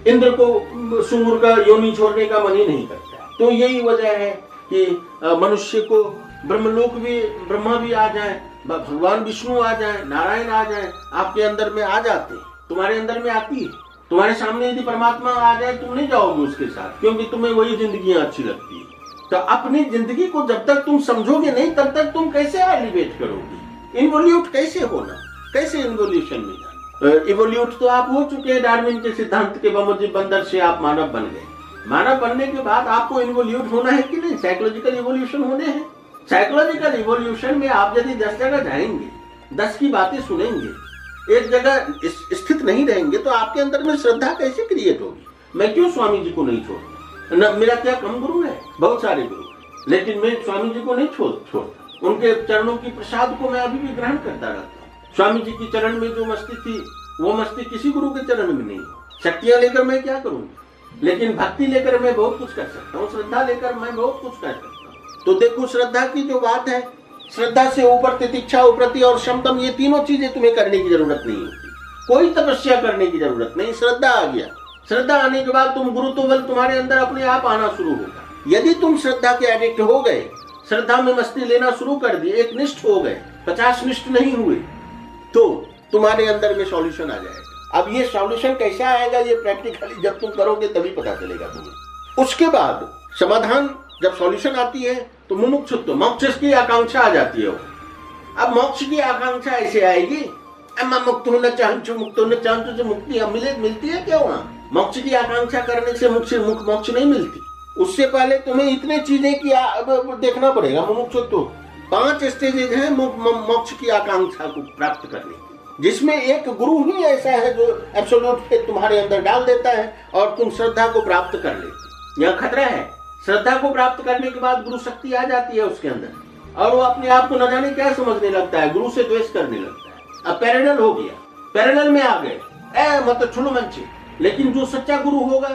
S1: इंद्र को सुंगुर का योनि छोड़ने का मन ही नहीं करता। तो यही वजह है कि मनुष्य को ब्रह्मलोक भी, ब्रह्मा भी आ जाए, भगवान विष्णु आ जाए, नारायण आ जाए, आपके अंदर में आ जाते हैं, तुम्हारे अंदर में आती है। तुम्हारे सामने यदि परमात्मा आ जाए, तुम नहीं जाओगे उसके साथ, क्योंकि तुम्हें वही जिंदगियां अच्छी लगती है। तो अपनी जिंदगी को जब तक तुम समझोगे नहीं, तब तक तुम कैसे एलिवेट करोगे, इन्वोल्यूट कैसे होना, कैसे इन्वोल्यूशन में जाना। इवोल्यूट तो आप हो चुके हैं, डार्विन के सिद्धांत के बमुजिब बंदर से आप मानव बन गए। मानव बनने के बाद आपको इन्वोल्यूट होना है कि नहीं, साइकोलॉजिकल इवोल्यूशन होने हैं। साइकोलॉजिकल इवोल्यूशन में आप यदि 10 जगह जाएंगे, 10 की बातें सुनेंगे, एक जगह स्थित नहीं रहेंगे, तो आपके अंदर में श्रद्धा कैसे क्रिएट होगी। मैं क्यों स्वामी जी को नहीं छोड़ता, मेरा क्या कम गुरु है, बहुत सारे गुरु, लेकिन मैं स्वामी जी को नहीं छोड़ता। उनके चरणों की प्रसाद को मैं अभी भी ग्रहण करता रहता हूँ। स्वामी जी की चरण में जो मस्ती थी, वो मस्ती किसी गुरु के चरण में नहीं। शक्तियां लेकर मैं क्या करूंगा, लेकिन भक्ति लेकर मैं बहुत कुछ कर सकता हूँ, श्रद्धा लेकर मैं बहुत कुछ कर सकता हूँ। तो देखो श्रद्धा की जो बात है, श्रद्धा से ऊपर तितिक्षा, उपरति और शमतम, ये तीनों चीजें तुम्हें करने की जरूरत नहीं होती, कोई तपस्या करने की जरूरत नहीं। श्रद्धा आ गया, श्रद्धा आने के बाद तुम गुरु तो बल तुम्हारे अंदर अपने आप आना शुरू होगा। यदि तुम श्रद्धा के एडिक्ट हो गए, श्रद्धा में मस्ती लेना शुरू कर दिए, एक निष्ठ हो गए, 50 निष्ठ नहीं हुए, तो तुम्हारे अंदर में सॉल्यूशन आ जाएगा। अब ये सॉल्यूशन कैसा आएगा, ये प्रैक्टिकली जब तुम करोगे तभी पता चलेगा तुम्हें। उसके बाद समाधान, जब सॉल्यूशन आती है तो मुमुक्षुत्व, मोक्ष की आकांक्षा आ जाती है। अब मोक्ष की आकांक्षा ऐसे आएगी, मैं मुक्त होना चाहूँ, मुक्त होना चाहूँ, तो मुक्ति मिलती है क्या वहाँ? मोक्ष की आकांक्षा करने से मोक्ष नहीं मिलती। उससे पहले तुम्हें इतने चीजें की देखना पड़ेगा। मुमुक्षुत्व 5 स्टेजेज है मोक्ष की आकांक्षा को प्राप्त करने की, जिसमें एक गुरु ही ऐसा है जो एब्सोल्यूट फेथ तुम्हारे अंदर डाल देता है और तुम श्रद्धा को प्राप्त कर लेते। यहाँ खतरा है, श्रद्धा को प्राप्त करने के बाद गुरु शक्ति आ जाती है उसके अंदर, और वो अपने आप को न जाने क्या समझने लगता है, गुरु से द्वेष करने लगता है। अब पैरेलल हो गया, पैरेलल में आ गए, मतलब छुलो मंचे। लेकिन जो सच्चा गुरु होगा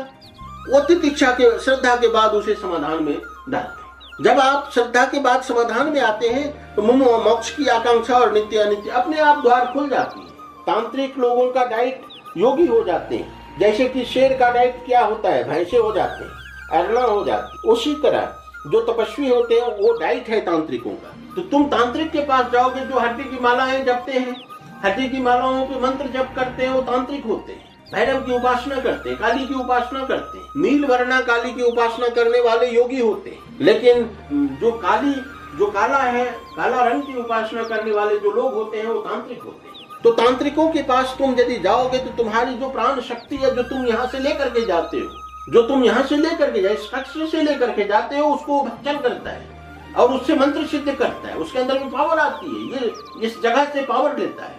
S1: वो तितिक्षा के, श्रद्धा के बाद उसे समाधान में डालते। जब आप श्रद्धा के बाद समाधान में आते हैं तो मोक्ष की आकांक्षा और नित्य अनित्य अपने आप द्वार खुल जाती है। तांत्रिक लोगों का डाइट योगी हो जाते हैं, जैसे कि शेर का डाइट क्या होता है, भैंसे हो जाते हैं, अरला हो जाती। उसी तरह जो तपस्वी होते हैं वो डाइट है तांत्रिकों का। तो तुम तांत्रिक के पास जाओगे जो हड्डी की मालाएं जपते हैं, हड्डी की मालाओं पे मंत्र जप करते हैं, वो तांत्रिक होते हैं। भैरव की उपासना करते हैं, काली की उपासना करते हैं, नील वर्णा काली की उपासना करने वाले योगी होते हैं। लेकिन जो काला है, काला रंग की उपासना करने वाले जो लोग होते हैं वो तांत्रिक होते हैं। तो तांत्रिकों के पास तुम यदि जाओगे तो तुम्हारी जो प्राण शक्ति है, जो तुम यहाँ से लेकर के जाते हो, जो तुम यहाँ से लेकर के स्ट्रक्चर से लेकर के जाते हो, उसको भक्षण करता है और उससे मंत्र सिद्ध करता है, उसके अंदर में पावर आती है। ये इस जगह से पावर लेता है,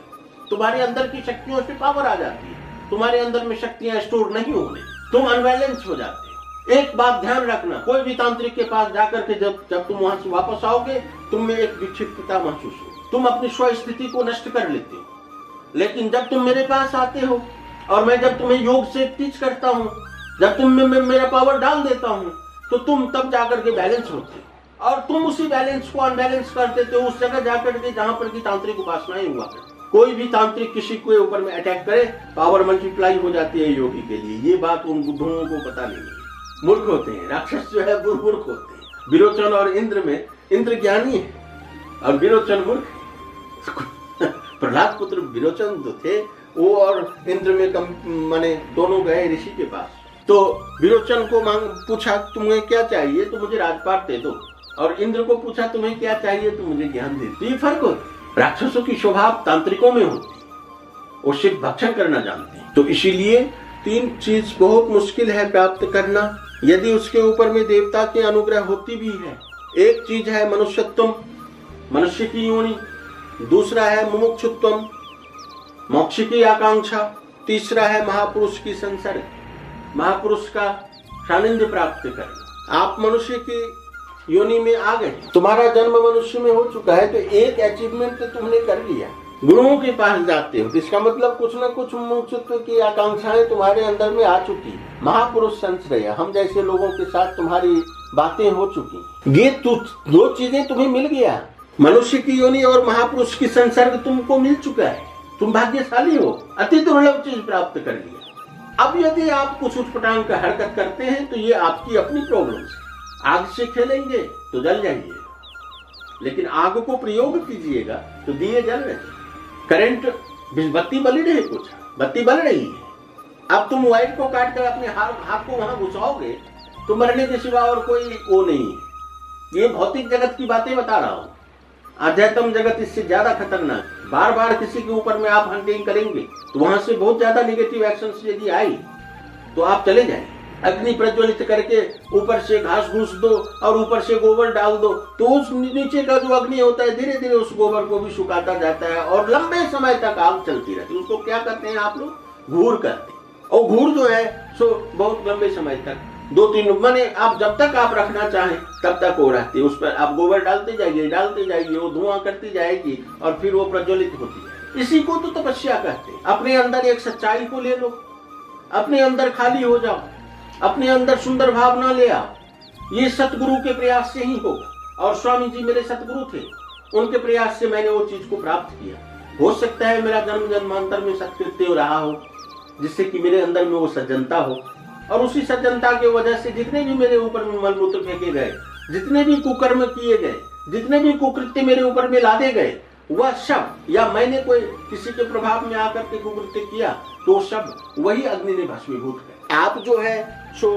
S1: तुम्हारे अंदर की शक्तियों से पावर आ जाती है, तुम्हारे अंदर में शक्तियां स्टोर नहीं होने, तुम अनबैलेंस हो जाते हो। एक बात ध्यान रखना, कोई भी तांत्रिक के पास जाकर के जब तुम वहां से वापस आओगे, तुम में एक विक्षिप्तता महसूस हो, तुम अपनी स्व स्थिति को नष्ट कर लेते हो। लेकिन जब तुम मेरे पास आते हो और मैं जब तुम्हें योग से टीच करता हूँ, जब तुम में मेरा पावर डाल देता हूँ, तो तुम तब जाकर के बैलेंस होते हो और तुम उसी बैलेंस को अनबैलेंस कर देते हो उस जगह जाकर के जहां पर की तांत्रिक उपासनाएं हुआ करती। कोई भी तांत्रिक किसी के ऊपर में अटैक करे, पावर मल्टीप्लाई हो जाती है योगी के लिए। ये बात उन बुद्धुओं को पता नहीं है, मूर्ख होते हैं। राक्षस जो है वो मूर्ख होते हैं। विरोचन और इंद्र में इंद्र ज्ञानी है और विरोचन मूर्ख। प्रहलाद पुत्र विरोचन जो थे वो और इंद्र में कम माने दोनों गए ऋषि के पास। तो विरोचन को पूछा तुम्हें क्या चाहिए, तो मुझे राजपाट दे दो, और इंद्र को पूछा तुम्हें क्या चाहिए, तो मुझे ज्ञान दे दो। तो ये फर्क होता है। राक्षसों की शोभा तांत्रिकों में होती है, वो सिर्फ भक्षण करना जानते हैं। तो इसीलिए 3 चीज बहुत मुश्किल है प्राप्त करना, यदि उसके ऊपर में देवता की अनुग्रह होती भी है। एक चीज है मनुष्यत्व, मनुष्य की योनि, दूसरा है मुमुक्षुत्व, मोक्ष की आकांक्षा, तीसरा है महापुरुष की संसर्ग, महापुरुष का सानिध्य प्राप्त करना। आप मनुष्य की योनि में आ गए, तुम्हारा जन्म मनुष्य में हो चुका है, तो एक अचीवमेंट तो तुमने कर लिया। गुरुओं के पास जाते हो, इसका मतलब कुछ न कुछ मुमुक्षुत्व की आकांक्षाएं तुम्हारे अंदर में आ चुकी। महापुरुष संश्रय, हम जैसे लोगों के साथ तुम्हारी बातें हो चुकी। ये 2 चीजें तुम्हें मिल गया, मनुष्य की योनि और महापुरुष की संसर्ग तुमको मिल चुका है। तुम भाग्यशाली हो, अति दुर्लभ चीज प्राप्त कर लिया। अब यदि आप कुछ उठपटांग का हरकत करते हैं तो ये आपकी अपनी प्रॉब्लम है। आग से खेलेंगे तो जल जाइए, लेकिन आग को प्रयोग कीजिएगा तो दिए जल रहे। करंट बत्ती बली रही, कुछ बत्ती बल रही है। अब तुम वायर को काट कर अपने हाथ को वहां घुसाओगे तो मरने के सिवा और कोई वो नहीं है। ये भौतिक जगत की बातें बता रहा हूँ। आध्यात्म जगत इससे ज्यादा खतरनाक। बार बार किसी के ऊपर में आप हंटिंग करेंगे तो वहां से बहुत ज्यादा नेगेटिव एक्शंस यदि आई तो आप चले जाएं। अग्नि प्रज्वलित करके ऊपर से घास घूस दो और ऊपर से गोबर डाल दो, तो उस नीचे का जो अग्नि होता है धीरे धीरे उस गोबर को भी सुखाता जाता है और लंबे समय तक आग चलती रहती है। उसको क्या कहते हैं आप लोग? घूर करते हैं। और घूर जो है सो बहुत लंबे समय तक 2-3 माने आप जब तक आप रखना चाहें तब तक वो रहती है। उस पर आप गोबर डालते जाइए, वो धुआं करती जाएगी और फिर वो प्रज्वलित होती है। इसी को तो तपस्या कहते हैं। अपने अंदर एक सच्चाई को ले लो, अपने अंदर खाली हो जाओ, अपने अंदर सुंदर भावना ले आओ। ये सतगुरु के प्रयास से ही होगा। और स्वामी जी मेरे सतगुरु थे, उनके प्रयास से मैंने वो चीज को प्राप्त किया। हो सकता है मेरा जन्म जन्मांतर में सत्कृत्य रहा हो जिससे कि मेरे अंदर में वो सज्जनता हो, और उसी सज्जनता की वजह से जितने भी मेरे ऊपर में मलमूत्र फेंके गए, जितने भी कुकर्म किए गए, जितने भी कुकृत्य मेरे ऊपर में लादे गए, वह सब या मैंने कोई किसी के प्रभाव में आकर के कुकृत्य किया तो सब वही अग्नि ने भस्मीभूत किया। आप जो है सो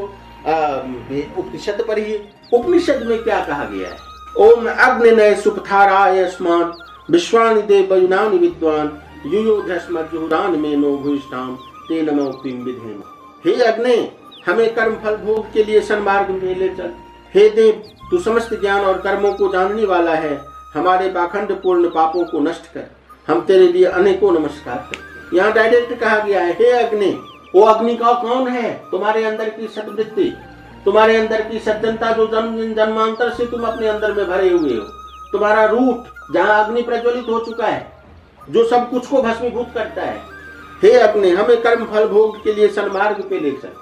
S1: उपनिषद पर ही, उपनिषद में क्या कहा गया है? ओम अग्निनय सुपथाराय स्मान विश्वानि देव वयुनानि विद्वान युयोधस्मजुरान में नो भूष्टाम ते नमो उक्तिम विधेम। हे अग्नि, हमें कर्म फल भोग के लिए सन्मार्ग में ले चल। हे देव, तू समस्त ज्ञान और कर्मों को जानने वाला है, हमारे पाखंड पूर्ण पापों को नष्ट कर। हम तेरे लिए अनेकों नमस्कार करते। यहाँ डायरेक्ट कहा गया है हे अग्नि। वो अग्नि का कौन है? तुम्हारे अंदर की सद्वृत्ति, तुम्हारे अंदर की सज्जनता जो जन्मांतर से तुम अपने अंदर में भरे हुए हो, तुम्हारा रूट जहाँ अग्नि प्रज्वलित हो चुका है, जो सब कुछ को भस्मीभूत करता है। हे अग्नि, हमें कर्म फल भोग के लिए सन्मार्ग पे ले चल।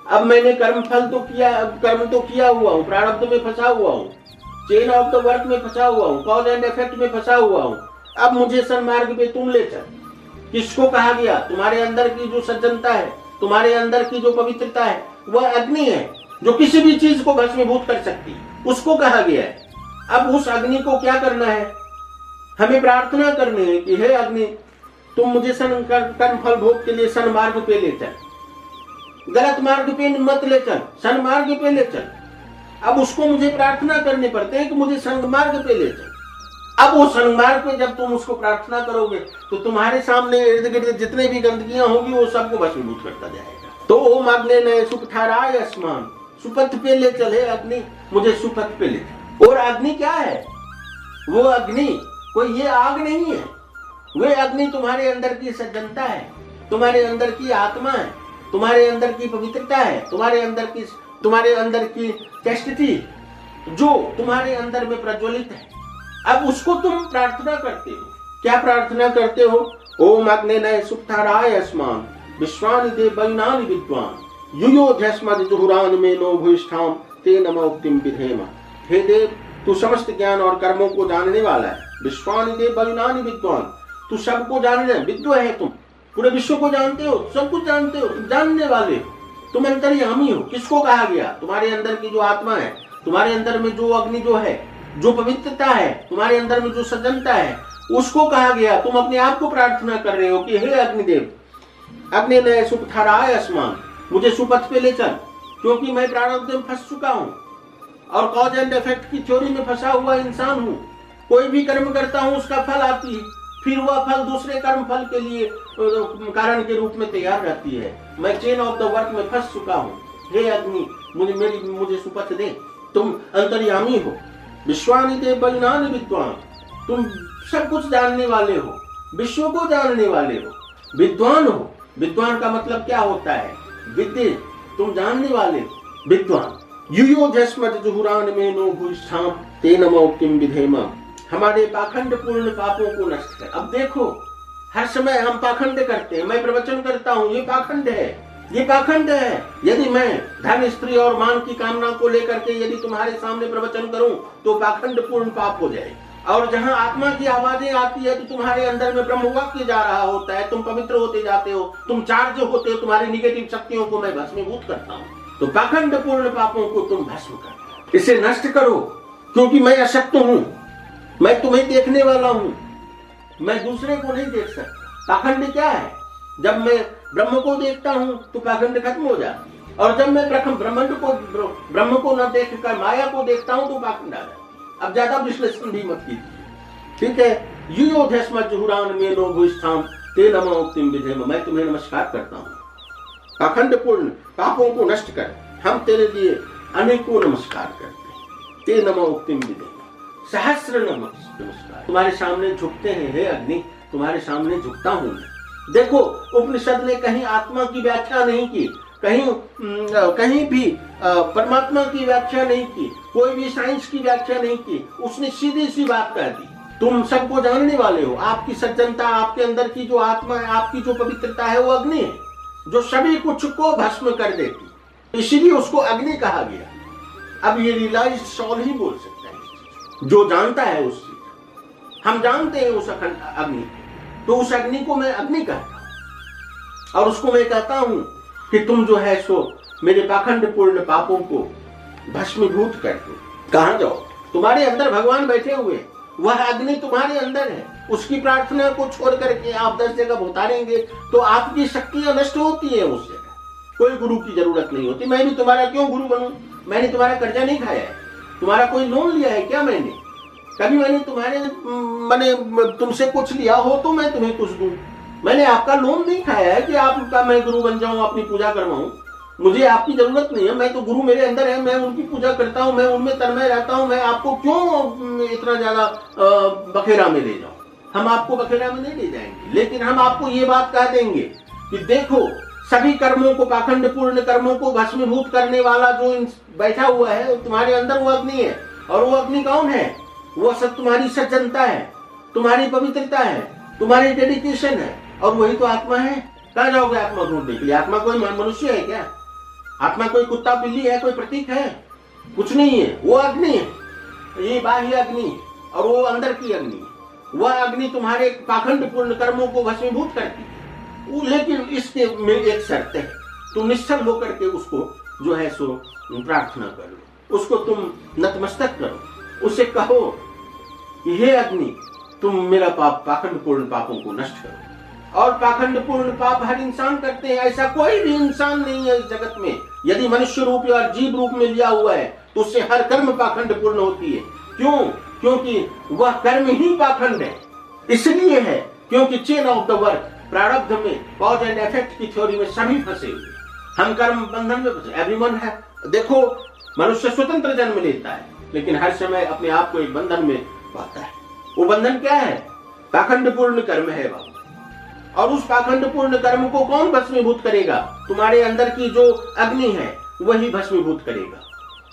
S1: अब मैंने कर्म तो किया हुआ हूँ, प्रारब्ध में फंसा हुआ हूँ, चेन ऑफ द वर्क में फंसा हुआ हूँ, कॉज एंड इफेक्ट में फंसा हुआ हूँ। अब मुझे सन्मार्ग पे तुम ले चल। किसको कहा गया? तुम्हारे अंदर की जो सज्जनता है, तुम्हारे अंदर की जो पवित्रता है, वह अग्नि है जो किसी भी चीज को भस्मीभूत कर सकती है, उसको कहा गया है। अब उस अग्नि को क्या करना है? हमें प्रार्थना करनी है कि हे अग्नि, तुम मुझे कर्म फल भोग के लिए सन्मार्ग पे ले चल। गलत मार्ग पे मत ले चल, सन्मार्ग पे ले चल। अब उसको मुझे प्रार्थना करनी पड़ती है कि मुझे सन्मार्ग पे ले चल। अब वो सन्मार्ग पे जब तुम उसको प्रार्थना करोगे तो तुम्हारे सामने इर्द गिर्द जितने भी गंदगियां होगी वो सबको भस्मीभूत करता जाएगा। तो ओम अग्नि सुपथाराय स्मान, सुपथ पे ले चले अग्नि, मुझे सुपथ पे ले चल। और अग्नि क्या है? वो अग्नि कोई ये आग नहीं है, वे अग्नि तुम्हारे अंदर की सज्जनता है, तुम्हारे अंदर की आत्मा है, तुम्हारे अंदर की पवित्रता है, तुम्हारे अंदर की तुम्हारे अंदर की चैस्टिटी जो तुम्हारे अंदर में प्रज्वलित है, अब उसको तुम प्रार्थना करते हो। क्या प्रार्थना करते हो? ओम अग्नेय सुप्ताराय अस्मान विश्वानि देव वयुनानि विद्वान युयोध्यस्मद् जुहुरान में नो भूष्ठाम ते नमो उक्तिम विधेम। हे देव, तू समस्त ज्ञान और कर्मों को जानने वाला है। विश्वानि देव वयुनानि विद्वान, तू सबको जानने विद्व है, तुम पूरे विश्व को जानते हो, सब कुछ जानते हो, तुम जानने वाले हो, तुम अंतर्यामी हो। किसको कहा गया? तुम्हारे अंदर की जो आत्मा है, तुम्हारे अंदर में जो अग्नि जो है, जो पवित्रता है, तुम्हारे अंदर में जो सज्जनता है, उसको कहा गया। तुम अपने आप को प्रार्थना कर रहे हो कि हे अग्निदेव, अग्निनय सुपथाराय अस्मान, मुझे सुपथ पे ले चल, क्योंकि मैं प्रारब्ध में फंस चुका हूं और कॉज एंड इफेक्ट की थ्योरी में फंसा हुआ इंसान हूं। कोई भी कर्म करता हूं, उसका फल आती है, फिर वह फल दूसरे कर्म फल के लिए कारण के रूप में तैयार रहती है। मैं चेन ऑफ द वर्क में फंस चुका हूं। हे अग्नि, मुझे सुपथ दे। तुम अंतर्यामी हो। विश्वानि देव वयुनानि विद्वान, तुम सब कुछ जानने वाले हो, विश्व को जानने वाले हो, विद्वान हो। विद्वान का मतलब क्या होता है? विद्य, तुम जानने वाले हो, विद्वान। युयोध्यस्मद् जुहुरान में नो भूष्ठाम ते नमो उक्तिम विधेम। हमारे पाखंड पूर्ण पापों को नष्ट कर। अब देखो, हर समय हम पाखंड करते हैं। मैं प्रवचन करता हूँ, ये पाखंड है, ये पाखंड है। यदि मैं धन, स्त्री और मान की कामना को लेकर के यदि तुम्हारे सामने प्रवचन करूं तो पाखंड पूर्ण पाप हो जाए। और जहां आत्मा की आवाजें आती है तो तुम्हारे अंदर में ब्रह्म वाक्य जा रहा होता है, तुम पवित्र होते जाते हो, तुम चार्ज होते हो, तुम्हारी निगेटिव शक्तियों को मैं भस्मीभूत करता हूँ। तो पाखंड पूर्ण पापों को तुम भस्म करो, इसे नष्ट करो, क्योंकि मैं अशक्त हूँ, मैं तुम्हें देखने वाला हूँ, मैं दूसरे को नहीं देख सकता। पाखंड क्या है? जब मैं ब्रह्म को देखता हूँ तो पाखंड खत्म हो जाती है, और जब मैं ब्रह्म को न देख कर माया को देखता हूँ तो पाखंड आ जाता है। अब ज्यादा विश्लेषण भी मत कीजिए, ठीक है? युयोध्यस्मद् जुहुरान में नो भूष्ठाम ते नमो उक्तिम विधेम। मैं तुम्हें नमस्कार करता हूँ। पाखंड पूर्ण पापों को नष्ट कर, हम तेरे लिए अनेकों नमस्कार करते हैं। ते नमो उक्तिम विधेम, सहस्र नमस्कार तुम्हारे सामने झुकते हैं। हे अग्नि, तुम्हारे सामने झुकता हूं मैं। देखो, उपनिषद ने कहीं आत्मा की व्याख्या नहीं की, कहीं भी परमात्मा की व्याख्या नहीं की, कोई भी साइंस की व्याख्या नहीं की। उसने सीधी सी बात कह दी, तुम सबको जानने वाले हो। आपकी सज्जनता, आपके अंदर की जो आत्मा है, आपकी जो पवित्रता है, वो अग्नि है जो सभी कुछ को भस्म कर देती, इसीलिए उसको अग्नि कहा गया। अब ये रियलाइज सॉल ही बोल सकता है, जो जानता है उससे। हम जानते हैं उस अखंड अग्नि, तो उस अग्नि को मैं अग्नि कहता हूं, और उसको मैं कहता हूं कि तुम जो है सो मेरे पाखंड पूर्ण पापों को भस्मीभूत कर दो। कहां जाओ? तुम्हारे अंदर भगवान बैठे हुए, वह अग्नि तुम्हारे अंदर है। उसकी प्रार्थना को छोड़ करके आप 10 जगह उतारेंगे तो आपकी शक्तियां नष्ट होती है। उस जगह कोई गुरु की जरूरत नहीं होती। मैं भी तुम्हारा क्यों गुरु बनूं? मैंने तुम्हारा कर्जा नहीं खाया है, तुम्हारा कोई लोन लिया है क्या? कभी मैंने तुमसे कुछ लिया हो तो मैं तुम्हें कुछ दूं। मैंने आपका लोन नहीं खाया है कि आपका मैं गुरु बन जाऊं, अपनी पूजा करवाऊं। मुझे आपकी जरूरत नहीं है। मैं तो गुरु मेरे अंदर है, मैं उनकी पूजा करता हूं, मैं उनमें तन्मय रहता हूं। मैं आपको क्यों इतना ज्यादा बखेरा में ले जाऊं? हम आपको बखेरा में नहीं ले जाएंगे, लेकिन हम आपको ये बात कह देंगे कि देखो, सभी कर्मों को, पाखंड पूर्ण कर्मों को भस्मीभूत करने वाला जो बैठा हुआ है तुम्हारे अंदर, वो अग्नि है। और वो अग्नि कौन है? वो सब तुम्हारी सज्जनता है, तुम्हारी पवित्रता है, तुम्हारी डेडिकेशन है, और वही तो आत्मा है। कहाँ जाओगे आत्मा ढूंढने के लिए? आत्मा कोई मनुष्य है क्या? आत्मा कोई कुत्ता बिल्ली है, कोई प्रतीक है? कुछ नहीं है। वो अग्नि है, ये बाह्य अग्नि, और वो अंदर की अग्नि। वह अग्नि तुम्हारे पाखंड पूर्ण कर्मों को भस्मीभूत करती है। लेकिन इसके में एक शर्त है, तुम निश्चल होकर के उसको जो है सो प्रार्थना करो, उसको तुम नतमस्तक करो, उससे कहो कि हे अग्नि, तुम मेरा पाखंड पूर्ण पापों को नष्ट करो। और पाखंड पूर्ण पाप हर इंसान करते हैं, ऐसा कोई भी इंसान नहीं है इस जगत में। यदि मनुष्य रूप या जीव रूप में लिया हुआ है तो उससे हर कर्म पाखंड पूर्ण होती है। क्यों? क्योंकि वह कर्म ही पाखंड है। इसलिए है क्योंकि चेन ऑफ द वर्क, प्रारब्ध में कॉज एंड इफेक्ट की थ्योरी में सभी फंसे हुए। हम कर्म बंधन में फंसे, एवरीवन है। देखो, मनुष्य स्वतंत्र जन्म लेता है, लेकिन हर समय अपने आप को एक बंधन में पाता है। वो बंधन क्या है? पाखंड पूर्ण कर्म है बाबू। और उस पाखंड पूर्ण कर्म को कौन भस्मीभूत करेगा? तुम्हारे अंदर की जो अग्नि है, वही भस्मीभूत करेगा,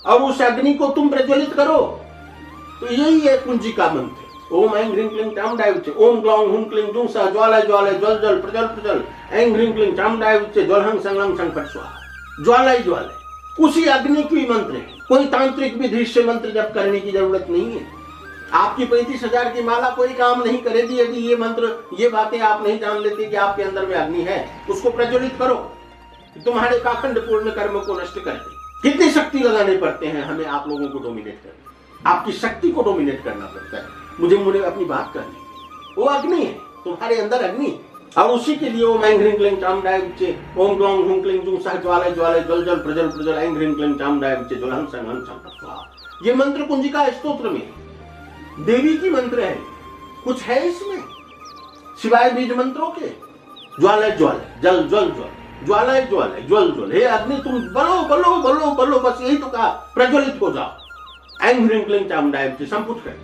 S1: और उस अग्नि को तुम प्रज्वलित करो। तो यही है कुंजी का मंत्र। ओम ऐं ह्रीं क्लीं चामुंडाय विच्चे, ओम ग्लौं हुं क्लीं जुं सः, ज्वालाय ज्वालाय ज्वल ज्वल प्रज्वल प्रज्वल, ऐं ह्रीं क्लीं चामुंडाय विच्चे, ज्वलहं संलं सं फट् स्वाहा। ज्वालाय ज्वालाय उसी अग्नि की मंत्र है। कोई तांत्रिक विधि से मंत्र जप करने की जरूरत नहीं है। आपकी 35,000 की माला कोई काम नहीं करेगी यदि ये मंत्र, ये बातें आप नहीं जान लेते कि आपके अंदर में अग्नि है। उसको प्रज्वलित करो, तुम्हारे पाखंड पूर्ण कर्म को नष्ट कर दे। कितनी शक्ति लगाने पड़ते हैं हमें आप लोगों को डोमिनेट करने, आपकी शक्ति को डोमिनेट करना पड़ता है। मुझे अपनी बात करनी, वो अग्नि है, तुम्हारे अंदर अग्नि है। और उसी के लिए ओम ऐं ह्रीं क्लीं चामुंडाय विच्चे, ओम ग्लौं हुं क्लीं जुं सः, ज्वालाय ज्वालाय ज्वल ज्वल प्रज्वल प्रज्वल, ऐं ह्रीं क्लीं चामुंडाय विच्चे, ज्वलहं संलं सं फट् स्वाहा। ये मंत्र कुंजिका स्तोत्र में देवी की मंत्र है। कुछ है इसमें सिवाय बीज मंत्रों के? ज्वालाय ज्वालाय जल ज्वल ज्वल, ज्वालाय ज्वालाय ज्वल ज्वल, हे अग्नि तुम बलो बलो बलो बलो, बस यही तो कहा, प्रज्वलित हो जाओ। ऐं ह्रीं क्लीं चामुंडाय विच्चे, संपुट कर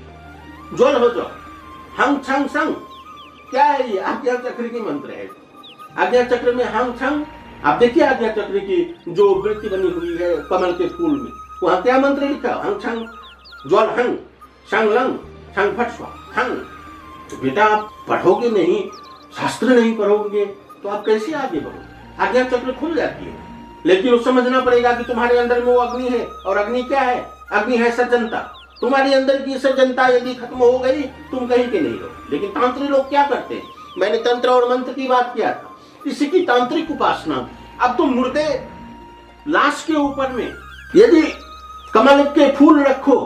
S1: ज्वल हो जाओ। हंग छंग संग, क्या है ये? आज्ञा चक्र की मंत्र है। आज्ञा चक्र में हंग छंग, आप देखिए आज्ञा चक्र की जो वृत्ति बनी हुई है कमल के फूल में, वहां क्या मंत्र लिखा? हंग छंग ज्वल हंग संग लंग संग फट् स्वाहा हंग। तो बेटा आप पढ़ोगे नहीं, शास्त्र नहीं पढ़ोगे तो आप कैसे आगे बढ़ोगे? आज्ञा चक्र खुल जाती है, लेकिन वो समझना पड़ेगा कि तुम्हारे अंदर में वो अग्नि है। और अग्नि क्या है? अग्नि है सज्जनता। तुम्हारी अंदर की सज्जनता यदि खत्म हो गई, तुम कहीं के नहीं रहो। लेकिन तांत्रिक लोग क्या करते हैं? मैंने तंत्र और मंत्र की बात किया था, इसी की तांत्रिक उपासना। अब तुम मुर्दे लाश के ऊपर में यदि कमल के फूल रखो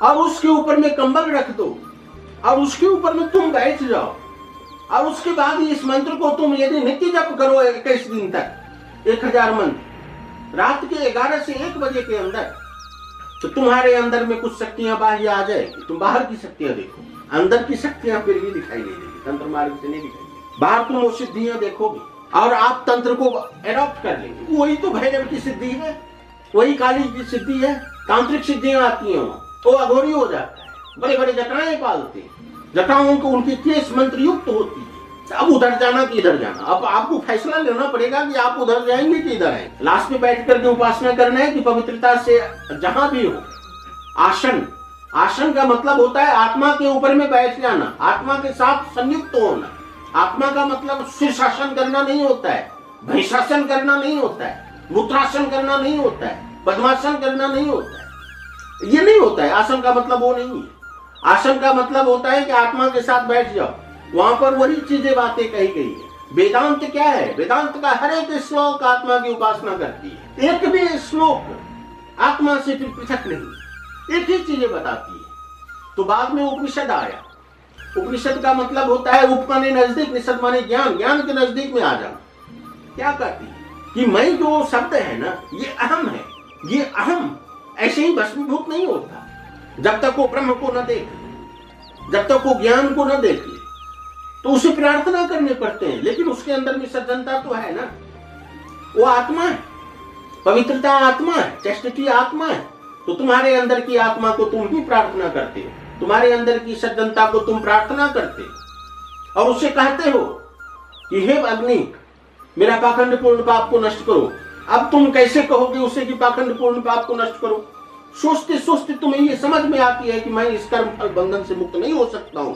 S1: और उसके ऊपर में कंबल रख दो और उसके ऊपर में तुम बैठ जाओ, और उसके बाद इस मंत्र को तुम यदि नित्य जप करो 21 दिन तक, 1000 मंत्र, रात के 11 से 1 बजे के अंदर, तो तुम्हारे अंदर में कुछ शक्तियां बाहर आ जाएगी। तुम बाहर की शक्तियां देखो, अंदर की शक्तियां फिर भी दिखाई नहीं देगी, तंत्र मार्ग से नहीं दिखाई। बाहर तुम वो सिद्धियां देखोगे और आप तंत्र को एडॉप्ट कर लेंगे। वही तो भैरव की सिद्धि है, वही काली की सिद्धि है। तांत्रिक सिद्धियां आती हैं, वो अघोरी हो जाता है, बड़े बड़े जटाएं पालते हैं, जटाओं को उनकी केस मंत्र युक्त होती है। अब उधर जाना कि इधर जाना, अब आपको फैसला लेना पड़ेगा कि आप उधर जाएंगे कि इधर आएंगे। लास्ट में बैठ करके उपासना करना है कि पवित्रता से जहां भी हो। आसन, आसन का मतलब होता है आत्मा के ऊपर में बैठ जाना, आत्मा के साथ संयुक्त होना। आत्मा का मतलब शीर्षासन करना नहीं होता है, भैंसासन करना नहीं होता है, मूत्रासन करना नहीं होता है, पद्मासन करना नहीं होता है। ये नहीं होता है। आसन का मतलब वो नहीं है। आसन का मतलब होता है कि आत्मा के साथ बैठ जाओ, वहां पर वही चीजें बातें कही गई है। वेदांत क्या है? वेदांत का हर एक श्लोक आत्मा की उपासना करती है। एक भी श्लोक आत्मा से फिर पृथक नहीं, एक ही चीजें बताती है। तो बाद में उपनिषद आया। उपनिषद का मतलब होता है उप माने नजदीक, निषद माने ज्ञान, ज्ञान के नजदीक में आ जाना। क्या कहती है कि मैं जो शब्द है ना, ये अहम है, ये अहम ऐसे ही भस्मीभूत नहीं होता जब तक वो ब्रह्म को न देख ले, जब तक वो ज्ञान को न देख ले। तो उसे प्रार्थना करने पड़ते हैं, लेकिन उसके अंदर में सज्जनता तो है ना, वो आत्मा है, पवित्रता आत्मा है, चैस्टिटी आत्मा है। तो तुम्हारे अंदर की आत्मा को तुम ही प्रार्थना करते हो, तुम्हारे अंदर की सज्जनता को तुम प्रार्थना करते हो और उसे कहते हो कि हे अग्नि मेरा पाखंड पूर्ण पाप को नष्ट करो। अब तुम कैसे कहोगे उसे कि पाखंड पूर्ण पाप को नष्ट करो? सोचते सोचते तुम्हें ये समझ में आती है कि मैं इस कर्म फल बंधन से मुक्त नहीं हो सकता हूं,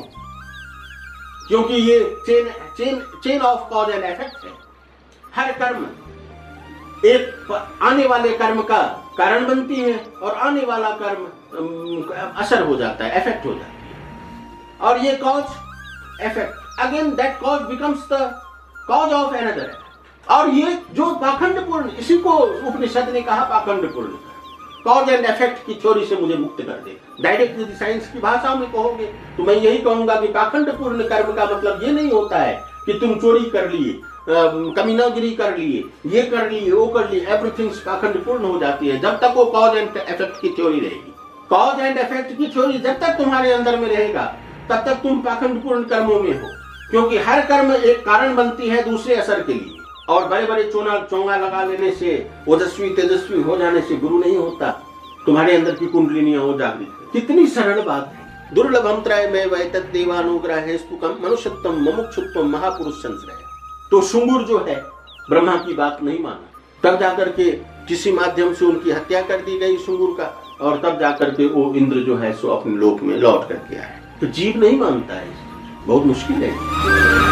S1: क्योंकि ये chain of cause and effect है। हर कर्म एक आने वाले कर्म का कारण बनती है और आने वाला कर्म असर हो जाता है, इफेक्ट हो जाती है। और ये cause effect, again that cause becomes the cause of another. और ये जो पाखंड पूर्ण, इसी को उपनिषद ने कहा पाखंड पूर्ण, कॉज एंड इफेक्ट की थ्योरी से मुझे मुक्त कर दे। डायरेक्ट यदि साइंस की भाषा में कहोगे तो मैं यही कहूंगा कि पाखंड पूर्ण कर्म का मतलब ये नहीं होता है कि तुम चोरी कर लिए, कमीनागिरी कर लिए, ये कर लिए, वो कर लिए, एवरीथिंग पाखंड पूर्ण हो जाती है जब तक वो कॉज एंड इफेक्ट की थ्योरी रहेगी। कॉज एंड इफेक्ट की थ्योरी जब तक तुम्हारे अंदर में रहेगा तब तक तुम पाखंड पूर्ण कर्मों में हो, क्योंकि हर कर्म एक कारण बनती है दूसरे असर के लिए। और बड़े बड़े चोंगा लगा लेने से, ओजस्वी तेजस्वी हो जाने से गुरु नहीं होता। तुम्हारे अंदर की कुंडलिनियां हो जागृत है। कितनी सरल बात है। दुर्लभम त्रयमेव वैतत् देवानुग्रहे स्तुकम मनुष्यत्वम मुमुक्षुत्वम महापुरुष संश्रय। तो शुंगुर जो है ब्रह्मा की बात नहीं माना, तब जाकर के किसी माध्यम से उनकी हत्या कर दी गई सुंगुर का, और तब जाकर के वो इंद्र जो है सो अपने लोक में लौट करके आए। तो जीव नहीं मानता है, बहुत मुश्किल है।